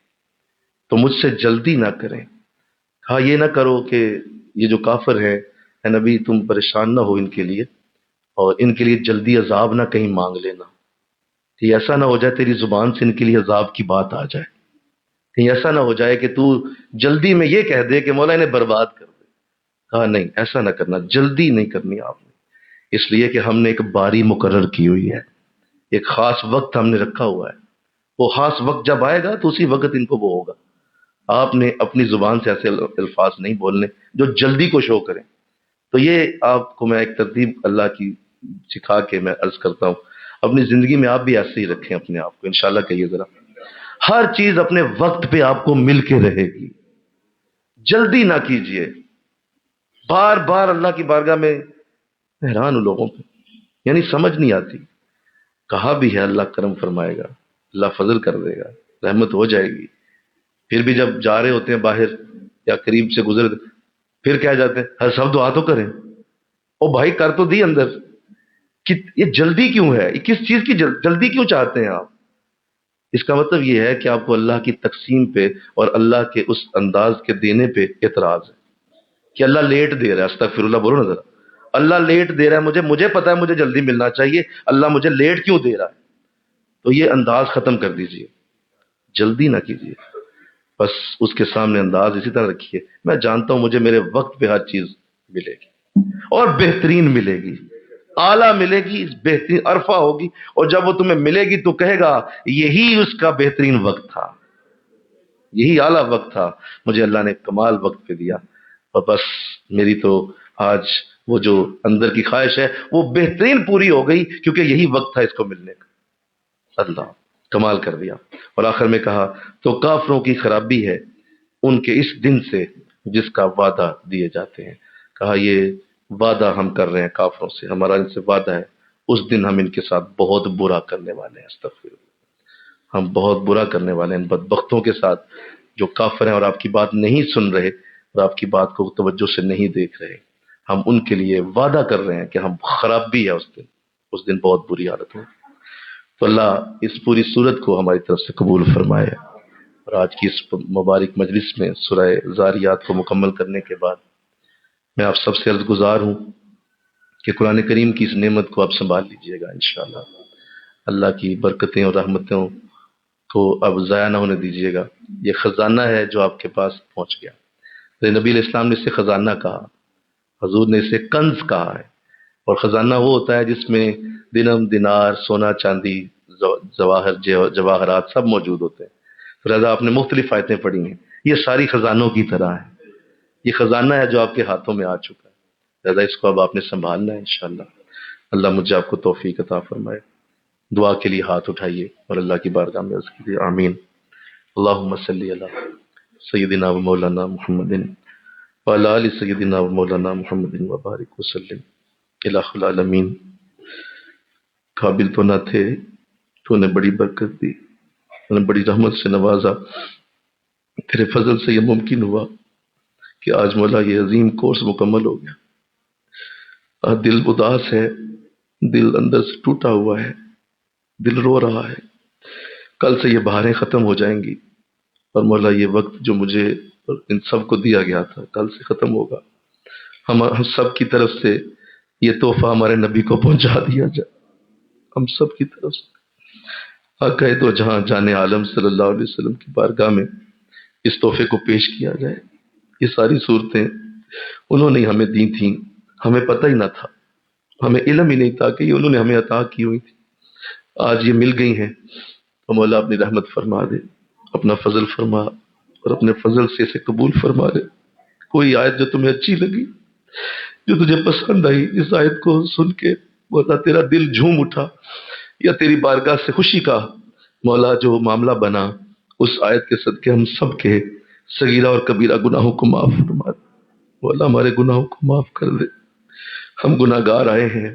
تو مجھ سے جلدی نہ کریں۔ کہا یہ نہ کرو کہ یہ جو کافر ہیں اے نبی تم پریشان نہ ہو ان کے لیے، اور ان کے لیے جلدی عذاب نہ کہیں مانگ لینا، کہ ایسا نہ ہو جائے تیری زبان سے ان کے لیے عذاب کی بات آ جائے، کہیں ایسا نہ ہو جائے کہ تو جلدی میں یہ کہہ دے کہ مولا انہیں برباد کر دے۔ کہا نہیں، ایسا نہ کرنا، جلدی نہیں کرنی آپ نے، اس لیے کہ ہم نے ایک باری مقرر کی ہوئی ہے، ایک خاص وقت ہم نے رکھا ہوا ہے، وہ خاص وقت جب آئے گا تو اسی وقت ان کو وہ ہوگا۔ آپ نے اپنی زبان سے ایسے الفاظ نہیں بولنے جو جلدی کو شو کریں۔ تو یہ آپ کو میں ایک ترتیب اللہ کی سکھا کے میں عرض کرتا ہوں، اپنی زندگی میں آپ بھی ایسے ہی رکھیں اپنے آپ کو، انشاءاللہ کہیے ذرا، ہر چیز اپنے وقت پہ آپ کو مل کے رہے گی، جلدی نہ کیجئے۔ بار بار اللہ کی بارگاہ میں حیران ہوں لوگوں پہ، یعنی سمجھ نہیں آتی۔ کہا بھی ہے اللہ کرم فرمائے گا، اللہ فضل کر دے گا، رحمت ہو جائے گی، پھر بھی جب جا رہے ہوتے ہیں باہر یا قریب سے گزر، پھر کہہ جاتے ہیں ہر سب دعا تو کریں۔ او بھائی کر تو دی اندر، کہ یہ جلدی کیوں ہے؟ یہ کس چیز کی جلدی کیوں چاہتے ہیں آپ؟ اس کا مطلب یہ ہے کہ آپ کو اللہ کی تقسیم پہ اور اللہ کے اس انداز کے دینے پہ اعتراض ہے کہ اللہ لیٹ دے رہا ہے۔ استغفر اللہ بولو نا ذرا، اللہ لیٹ دے رہا ہے، مجھے پتا ہے مجھے جلدی ملنا چاہیے، اللہ مجھے لیٹ کیوں دے رہا ہے؟ تو یہ انداز ختم کر دیجئے، جلدی نہ کیجئے، بس اس کے سامنے انداز اسی طرح رکھیے، میں جانتا ہوں مجھے میرے وقت پہ ہر چیز ملے گی اور بہترین ملے گی، اعلیٰ ملے گی، بہترین عرفہ ہوگی، اور جب وہ تمہیں ملے گی تو کہے گا یہی اس کا بہترین وقت تھا، یہی اعلیٰ وقت تھا، مجھے اللہ نے کمال وقت پہ دیا، اور بس میری تو آج وہ جو اندر کی خواہش ہے وہ بہترین پوری ہو گئی، کیونکہ یہی وقت تھا اس کو ملنے کا۔ اللہ کمال کر دیا۔ اور آخر میں کہا تو کافروں کی خرابی ہے ان کے اس دن سے جس کا وعدہ دیے جاتے ہیں۔ کہا یہ وعدہ ہم کر رہے ہیں کافروں سے، ہمارا ان سے وعدہ ہے، اس دن ہم ان کے ساتھ بہت برا کرنے والے ہیں۔ استغفر اللہ، ہم بہت برا کرنے والے ہیں ان بدبختوں کے ساتھ جو کافر ہیں اور آپ کی بات نہیں سن رہے اور آپ کی بات کو توجہ سے نہیں دیکھ رہے۔ ہم ان کے لیے وعدہ کر رہے ہیں کہ ہم خرابی ہے اس دن بہت بری حالت ہوگی۔ تو اللہ اس پوری صورت کو ہماری طرف سے قبول فرمائے، اور آج کی اس مبارک مجلس میں سورہ زاریات کو مکمل کرنے کے بعد میں آپ سب سے عرض گزار ہوں کہ قرآن کریم کی اس نعمت کو آپ سنبھال لیجئے گا انشاءاللہ۔ اللہ کی برکتیں اور رحمتوں کو اب ضائع نہ ہونے دیجئے گا، یہ خزانہ ہے جو آپ کے پاس پہنچ گیا۔ نبی علیہ السلام نے اسے خزانہ کہا، حضور نے اسے کنز کہا ہے، اور خزانہ وہ ہوتا ہے جس میں دینم دینار، سونا چاندی، جواہرات سب موجود ہوتے ہیں۔ لہٰذا آپ نے مختلف آیتیں پڑھی ہیں، یہ ساری خزانوں کی طرح ہے، یہ خزانہ ہے جو آپ کے ہاتھوں میں آ چکا ہے، لہٰذا اس کو اب آپ نے سنبھالنا ہے انشاءاللہ۔ اللہ مجھے آپ کو توفیق عطا فرمائے۔ دعا کے لیے ہاتھ اٹھائیے اور اللہ کی بارگاہ میں عرض کیجیے آمین۔ اللہم صلی علی سیدنا و مولانا محمد وعلی آل سیدنا و مولانا محمد وبارک وسلم۔ الہ العالمین، قابل تو نہ تھے، تو نے بڑی برکت دی، تو نے بڑی رحمت سے نوازا، تیرے فضل سے یہ ممکن ہوا کہ آج مولا یہ عظیم کورس مکمل ہو گیا۔ آج دل اداس ہے، دل اندر سے ٹوٹا ہوا ہے، دل رو رہا ہے، کل سے یہ بہاریں ختم ہو جائیں گی، اور مولا یہ وقت جو مجھے اور ان سب کو دیا گیا تھا کل سے ختم ہوگا۔ ہم سب کی طرف سے یہ تحفہ ہمارے نبی کو پہنچا دیا جائے، ہم سب کی طرف سے آقا دو جہاں جان عالم صلی اللہ علیہ وسلم کی بارگاہ میں اس تحفے کو پیش کیا جائے۔ یہ ساری صورتیں انہوں نے ہمیں دی تھیں، ہمیں پتہ ہی نہ تھا، ہمیں علم ہی نہیں تھا کہ یہ انہوں نے ہمیں عطا کی ہوئی تھی، آج یہ مل گئی ہیں۔ تو مولا اپنی رحمت فرما دے، اپنا فضل فرما، اور اپنے فضل سے اسے قبول فرما دے۔ کوئی آیت جو تمہیں اچھی لگی، جو تجھے پسند آئی، اس آیت کو سن کے مولا تیرا دل جھوم اٹھا یا تیری بارگاہ سے خوشی کا مولا جو معاملہ بنا، اس آیت کے صدقے ہم سب کے صغیرہ اور کبیرہ گناہوں کو معاف فرما دے۔ مولا ہمارے گناہوں کو معاف کر دے، ہم گناہ گار آئے ہیں،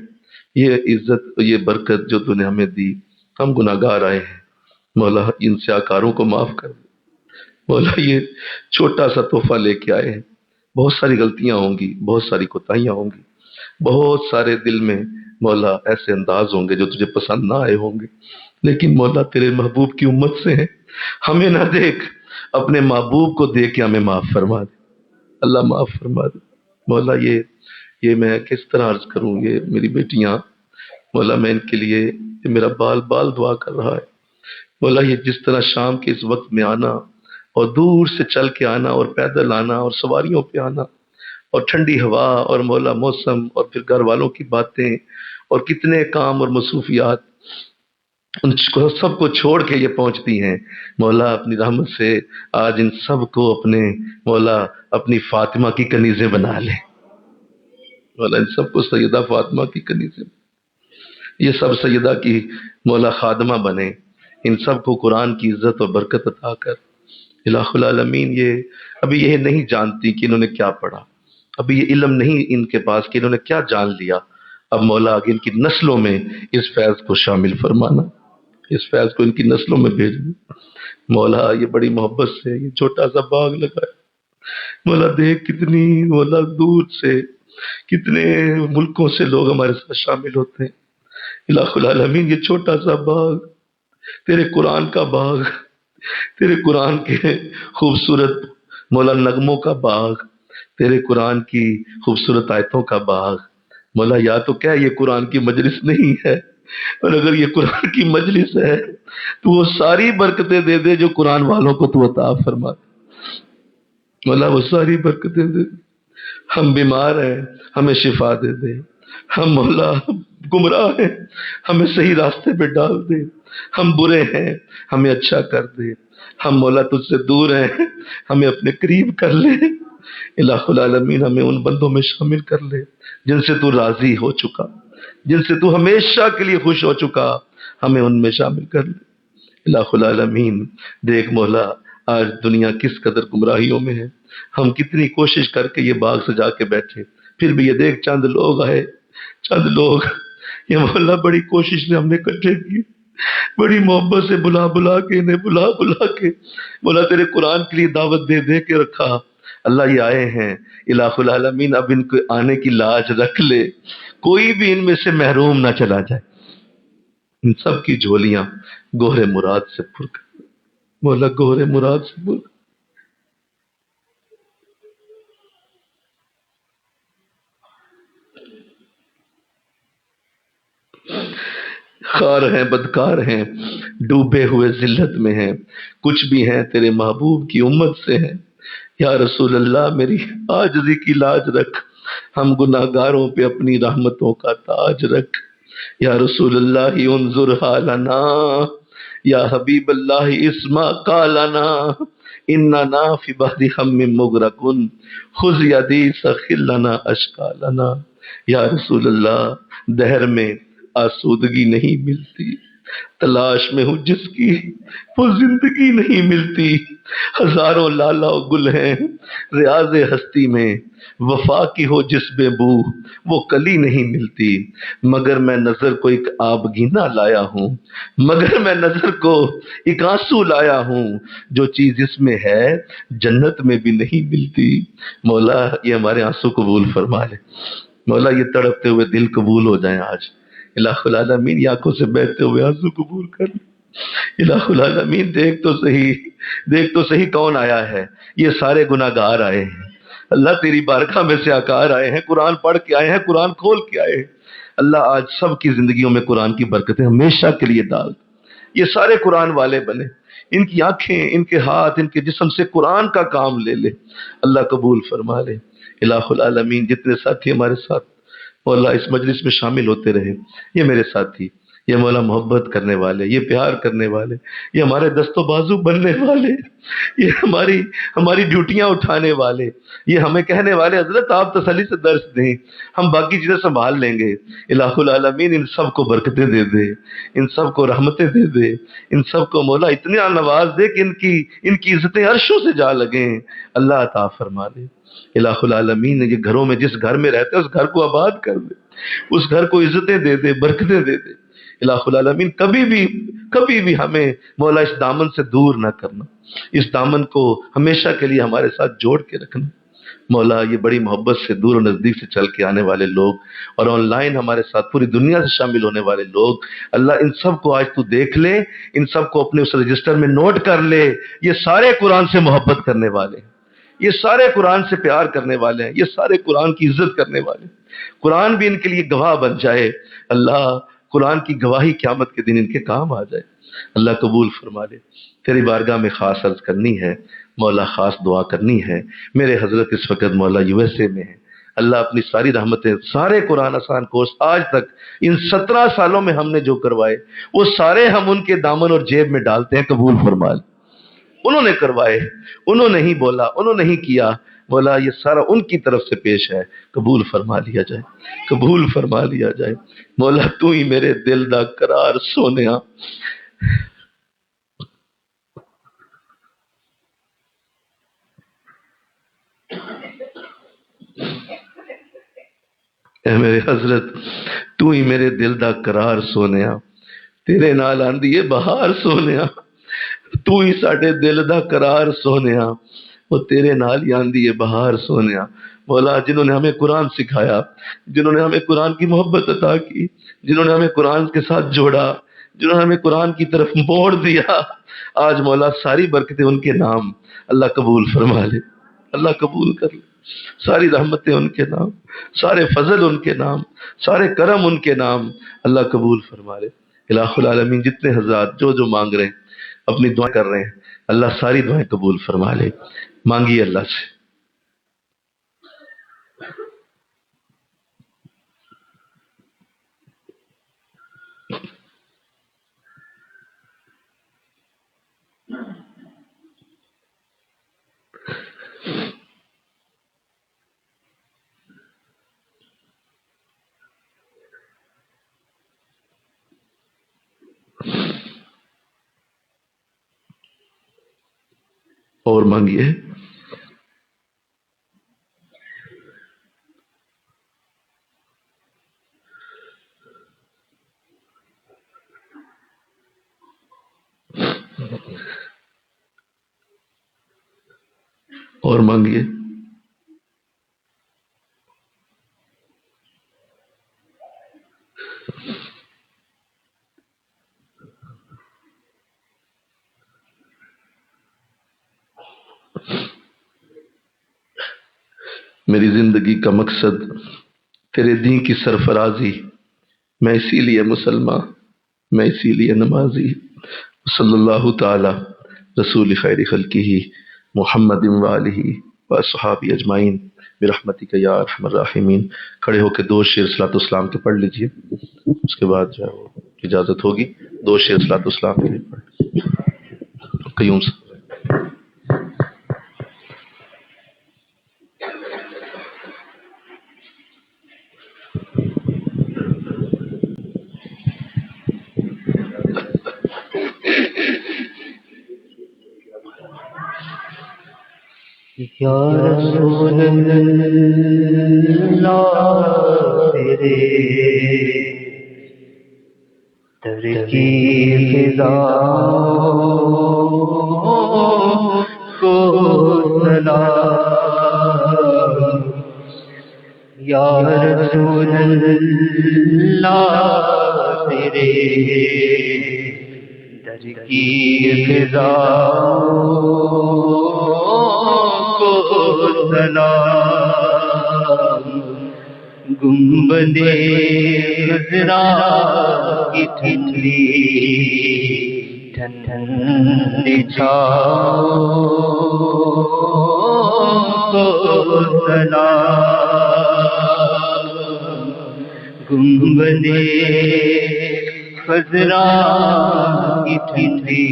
یہ عزت یہ برکت جو تو نے ہمیں دی، ہم گناہ گار آئے ہیں، مولا ان سیاکاروں کو معاف کر دے۔ مولا یہ چھوٹا سا تحفہ لے کے آئے ہیں، بہت ساری غلطیاں ہوں گی، بہت ساری کوتاہیاں ہوں گی، بہت سارے دل میں مولا ایسے انداز ہوں گے جو تجھے پسند نہ آئے ہوں گے، لیکن مولا تیرے محبوب کی امت سے ہیں، ہمیں نہ دیکھ، اپنے محبوب کو دیکھ کے ہمیں معاف فرما دے، اللہ معاف فرما دے۔ مولا یہ میں کس طرح عرض کروں، یہ میری بیٹیاں مولا میں ان کے لیے، یہ میرا بال بال دعا کر رہا ہے مولا، یہ جس طرح شام کے اس وقت میں آنا اور دور سے چل کے آنا اور پیدل آنا اور سواریوں پہ آنا، اور ٹھنڈی ہوا اور مولا موسم اور پھر گھر والوں کی باتیں اور کتنے کام اور مصروفیات ان کو سب کو چھوڑ کے یہ پہنچتی ہیں مولا اپنی رحمت سے آج ان سب کو اپنے مولا اپنی فاطمہ کی کنیزیں بنا لے مولا ان سب کو سیدہ فاطمہ کی کنیزیں یہ سب سیدہ کی مولا خادمہ بنے ان سب کو قرآن کی عزت اور برکت عطا کر الہ العالمین یہ ابھی یہ نہیں جانتی کہ انہوں نے کیا پڑھا ابھی یہ علم نہیں ان کے پاس کہ انہوں نے کیا جان لیا اب مولا آگے ان کی نسلوں میں اس فیض کو شامل فرمانا اس فیض کو ان کی نسلوں میں بھیجنا مولا یہ بڑی محبت سے یہ چھوٹا سا باغ لگا ہے مولا دیکھ کتنی مولا دور سے کتنے ملکوں سے لوگ ہمارے ساتھ شامل ہوتے ہیں الہ العالمین یہ چھوٹا سا باغ تیرے قرآن کا باغ تیرے قرآن کے خوبصورت مولا نغموں کا باغ تیرے قرآن کی خوبصورت آیتوں کا باغ مولا یا تو کیا یہ قرآن کی مجلس نہیں ہے اور اگر یہ قرآن کی مجلس ہے تو وہ ساری برکتیں دے دے جو قرآن والوں کو تو عطا فرما مولا وہ ساری برکتیں دے دے ہم بیمار ہیں ہمیں شفا دے دے ہم مولا گمراہ ہیں ہمیں صحیح راستے پہ ڈال دے ہم برے ہیں ہمیں اچھا کر دے ہم مولا تجھ سے دور ہیں ہمیں اپنے قریب کر لے الہ العالمین ہمیں ان بندوں میں شامل کر لے جن سے تو راضی ہو چکا جن سے تو ہمیشہ کے لیے خوش ہو چکا ہمیں ان میں شامل کر لے الہ العالمین دیکھ مولا آج دنیا کس قدر گمراہیوں میں ہے ہم کتنی کوشش کر کے یہ باغ سجا کے بیٹھے پھر بھی یہ دیکھ چند لوگ آئے چند لوگ یہ مولا بڑی کوشش سے ہم نے اکٹھے کی بڑی محبت سے بلا بلا کے انہیں بلا کے مولا تیرے قرآن کے لیے دعوت دے دے کے رکھا اللہ یہ آئے ہیں الہ العالمین اب ان کو آنے کی لاج رکھ لے کوئی بھی ان میں سے محروم نہ چلا جائے ان سب کی جھولیاں گوہر مراد سے پر کر مولا گوہر مراد سے پر خار ہیں بدکار ہیں ڈوبے ہوئے ذلت میں ہیں کچھ بھی ہیں تیرے محبوب کی امت سے ہیں یا رسول اللہ میری عاجزی کی لاج رکھ ہم گناہ گاروں پہ اپنی رحمتوں کا تاج رکھ یا رسول اللہ انظر حالنا یا حبیب اللہ اسمع قالنا اننا فی بحر ہم مغرقن خذ یدی سخل لنا اشکالنا یا رسول اللہ دہر میں آسودگی نہیں ملتی تلاش میں ہوں جس کی وہ زندگی نہیں ملتی ہزاروں لالا و گل ہیں ریاض ہستی میں وفا کی ہو جس بے بو وہ کلی نہیں ملتی مگر میں نظر کو ایک آبگینہ لایا ہوں مگر میں نظر کو ایک آنسو لایا ہوں جو چیز اس میں ہے جنت میں بھی نہیں ملتی مولا یہ ہمارے آنسو قبول فرما لے مولا یہ تڑپتے ہوئے دل قبول ہو جائیں آج الہ العالمین یہ آنکھوں سے بہتے ہوئے آنسو قبول کر لے الہ العالمین دیکھ تو صحیح کون آیا ہے یہ سارے گناہ گار آئے ہیں اللہ تیری بارگاہ میں سے آکار آئے ہیں قرآن پڑھ کے آئے ہیں قرآن کھول کے آئے ہیں اللہ آج سب کی زندگیوں میں قرآن کی برکتیں ہمیشہ کے لیے ڈال یہ سارے قرآن والے بنے ان کی آنکھیں ان کے ہاتھ ان کے جسم سے قرآن کا کام لے لے اللہ قبول فرما لے الہ العالمین جتنے ساتھی ہمارے ساتھ مولا اس مجلس میں شامل ہوتے رہے یہ میرے ساتھی یہ مولا محبت کرنے والے یہ پیار کرنے والے یہ ہمارے دست و بازو بننے والے یہ ہماری ڈیوٹیاں اٹھانے والے یہ ہمیں کہنے والے حضرت آپ تسلی سے درس دیں ہم باقی چیزیں سنبھال لیں گے الہ العالمین ان سب کو برکتیں دے دے ان سب کو رحمتیں دے دے ان سب کو مولا اتنا نواز دے کہ ان کی عزتیں عرشوں سے جا لگیں اللہ عطا فرما دے الہ العالمین یہ گھروں میں جس گھر میں رہتے ہیں اس گھر کو آباد کر دے اس گھر کو عزتیں دے دے برکتیں دے دے الہ العالمین کبھی بھی ہمیں مولا اس دامن سے دور نہ کرنا اس دامن کو ہمیشہ کے لیے ہمارے ساتھ جوڑ کے رکھنا مولا یہ بڑی محبت سے دور و نزدیک سے چل کے آنے والے لوگ اور آن لائن ہمارے ساتھ پوری دنیا سے شامل ہونے والے لوگ اللہ ان سب کو آج تو دیکھ لے ان سب کو اپنے اس رجسٹر میں نوٹ کر لے یہ سارے قرآن سے محبت کرنے والے ہیں یہ سارے قرآن سے پیار کرنے والے ہیں یہ سارے قرآن کی عزت کرنے والے ہیں قرآن بھی ان کے لیے گواہ بن جائے اللہ قرآن کی گواہی قیامت کے دن ان کے کام آ جائے اللہ قبول فرما لے تیری بارگاہ میں خاص عرض کرنی ہے مولا خاص دعا کرنی ہے میرے حضرت اس وقت مولا USA میں ہے اللہ اپنی ساری رحمتیں، سارے قرآن آسان کورس آج تک ان 17 سالوں میں ہم نے جو کروائے وہ سارے ہم ان کے دامن اور جیب میں ڈالتے ہیں، قبول فرما لے۔ انہوں نے کروائے، انہوں نے ہی بولا، انہوں نے ہی کیا، بولا یہ سارا ان کی طرف سے پیش ہے، قبول فرما لیا جائے، قبول فرما لیا جائے۔ مولا تو ہی میرے دل دا قرار سونیا، اے میرے حضرت تو ہی میرے دل دا قرار سونیا، تیرے نال آندی ہے بہار سونیا، تو ہی ساڈے دل دا قرار سونیا، وہ تیرے نال ہی آندی ہے بہار سونیا۔ مولا جنہوں نے ہمیں قرآن سکھایا، جنہوں نے ہمیں قرآن کی محبت عطا کی، جنہوں نے ہمیں قرآن کے ساتھ جوڑا، جنہوں نے ہمیں قرآن کی طرف موڑ دیا، آج مولا ساری برکتیں ان کے نام، اللہ قبول فرما لے، اللہ قبول کر لے، ساری رحمتیں ان کے نام، سارے فضل ان کے نام، سارے کرم ان کے نام، اللہ قبول فرما لے۔ الہ العالمین جتنے حضرات جو جو مانگ رہے ہیں، اپنی دعائیں کر رہے ہیں، اللہ ساری دعائیں قبول فرما لے۔ مانگیے اللہ سے۔ اور مانگیے۔ اور مانگیے۔ میری زندگی کا مقصد تیرے دین کی سرفرازی، میں اسی لیے مسلمان، میں اسی لیے نمازی۔ صلی اللہ تعالی رسول خیر خلقہ محمد وآلہ وصحابہ اجمعین برحمتک یا ارحم الراحمین۔ کھڑے ہو کے 2 شعر صلاۃ السلام کے پڑھ لیجئے، اس کے بعد جو ہے وہ اجازت ہوگی۔ 2 شعر صلاۃ السلام کے لیے پڑھ قیوم سے۔ یا رسول اللہ تیرے در کی فضا کو سلام، یا رسول اللہ تیرے در کی فضا سلام، گنبد خضرا کی ٹھنڈی ٹھنڈی چھاؤں کو سلام، گنبد خضرا کی ٹھنڈی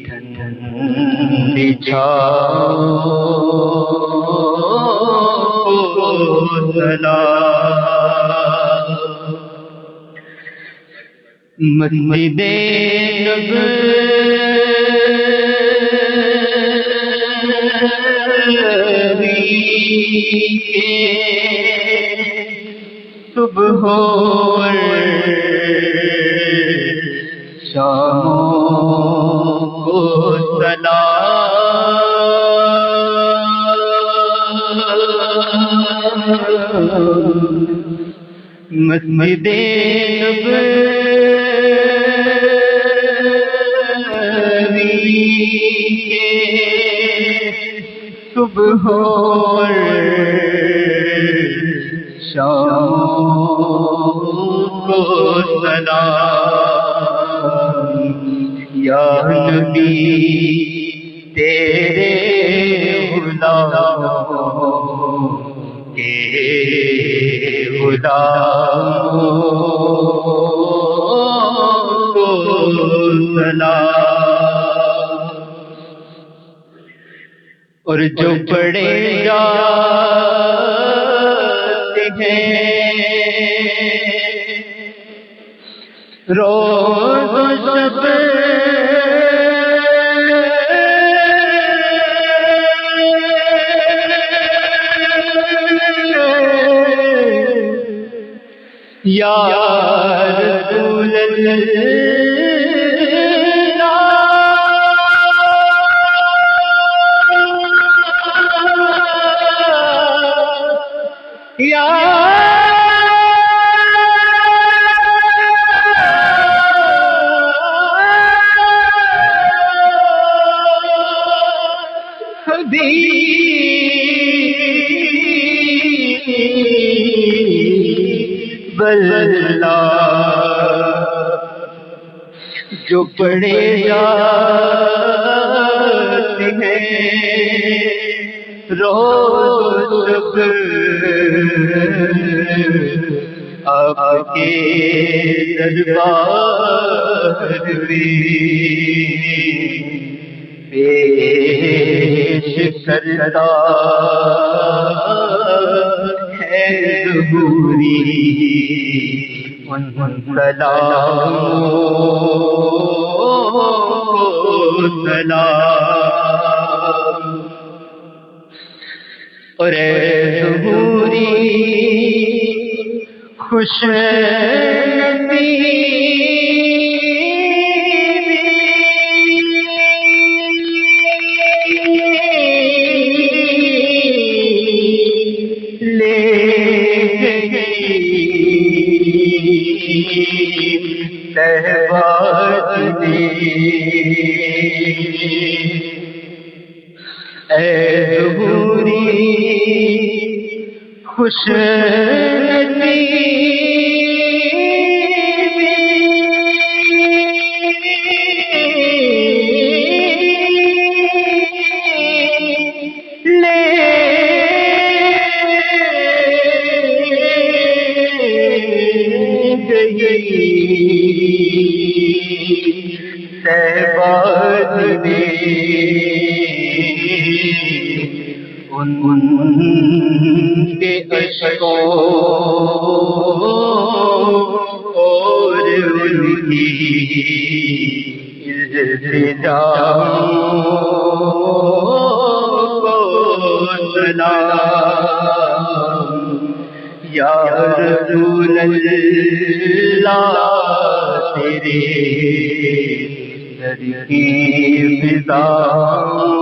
ٹھنڈی چھاؤں کو سلام، مسجد نبوی کے صبح اور شاموں کو سلام، مسجد نبوی کے صبح اور شاموں کو سلام، یا نبی تیرے غلاموں سلام کو سلام، اور جو پڑے جاتے ہیں روز و شب یا رسول اللہ، یا حبیب اللہ، جو پڑے جاتے ہیں روز شب آپ کے دربار میں پیش کرتا ہے ظہوری ان سلام سلام، اور اے ظہوری خوش اے ظہوری خوش ان کے اشکوں اور ان کی التجاؤں کو سلام، یا رسول اللہ تیرے در کی فضاؤں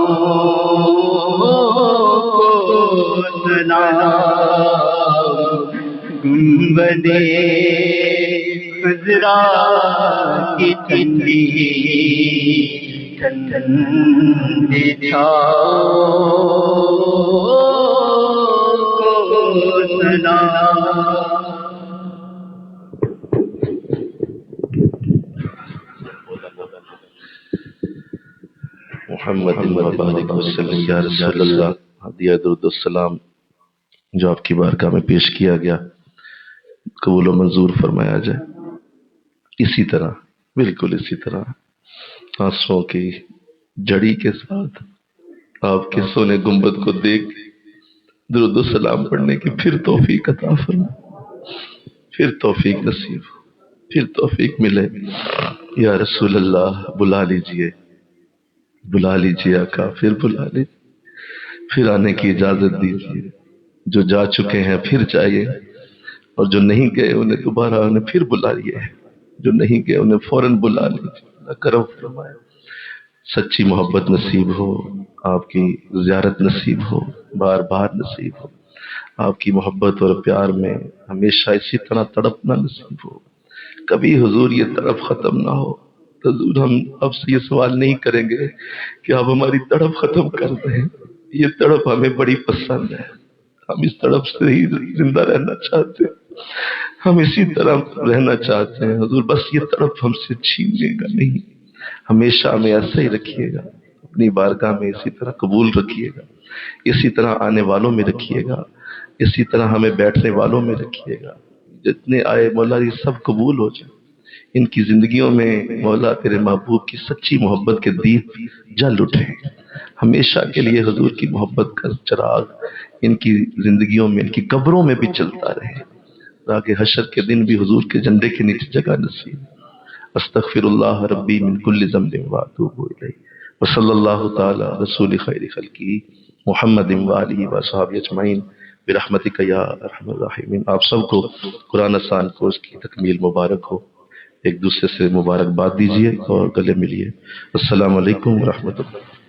سلام، گنبد خضرا کی ٹھنڈی ٹھنڈی چھاؤں کو سلام۔ محمد مبارک وسلم یا رسول اللہ، ہدیہ درود السلام جو آپ کی بارگاہ میں پیش کیا گیا قبول و منظور فرمایا جائے۔ اسی طرح، بالکل اسی طرح آنسوؤں کی جڑی کے ساتھ آپ کے سونے گنبد کو دیکھ درود السلام پڑھنے کی پھر توفیق عطا فرما، پھر توفیق نصیب، پھر توفیق ملے۔ یا رسول اللہ بلا لیجئے، بلا لیجئے آقا، پھر بلا لیجئے، پھر آنے کی اجازت دیجئے۔ جو جا چکے ہیں پھر جائیے، اور جو نہیں گئے انہیں دوبارہ انہیں پھر بلائیے، جو نہیں گئے انہیں فوراً بلا لیجئے۔ اللہ کرم فرمائے، سچی محبت نصیب ہو، آپ کی زیارت نصیب ہو، بار بار نصیب ہو، آپ کی محبت اور پیار میں ہمیشہ اسی طرح تڑپنا نصیب ہو، کبھی حضور یہ تڑپ ختم نہ ہو۔ حضور ہم اب سے یہ سوال نہیں کریں گے کہ آپ ہماری تڑپ ختم کر دیں، یہ تڑپ ہمیں بڑی پسند ہے، ہم اس تڑپ سے ہی زندہ رہنا چاہتے ہیں، ہم اسی طرح رہنا چاہتے ہیں۔ حضور بس یہ تڑپ ہم سے چھیننے کا نہیں، ہمیشہ ہمیں ایسا ہی رکھیے گا، اپنی بارگاہ میں اسی طرح قبول رکھیے گا، اسی طرح آنے والوں میں رکھیے گا، اسی طرح ہمیں بیٹھنے والوں میں رکھیے گا۔ جتنے آئے مولا یہ سب قبول ہو جائے، ان کی زندگیوں میں مولا تیرے محبوب کی سچی محبت کے دیپ جل اٹھے، ہمیشہ کے لیے حضور کی محبت کا چراغ ان کی زندگیوں میں، ان کی قبروں میں بھی چلتا رہے، تاکہ حشر کے دن بھی حضور کے جھنڈے کے نیچے جگہ نصیب۔ استغفر اللہ ربی من کل ذنب واتوب الیہ، وصلی اللہ تعالی رسول خیر خلقہ محمد وآلہ وصحبہ اجمعین برحمتک یا ارحم الراحمین۔ آپ سب کو قرآن آسان کورس کی تکمیل مبارک ہو، ایک دوسرے سے مبارکباد دیجیے اور گلے ملیے۔ السلام علیکم ورحمۃ اللہ۔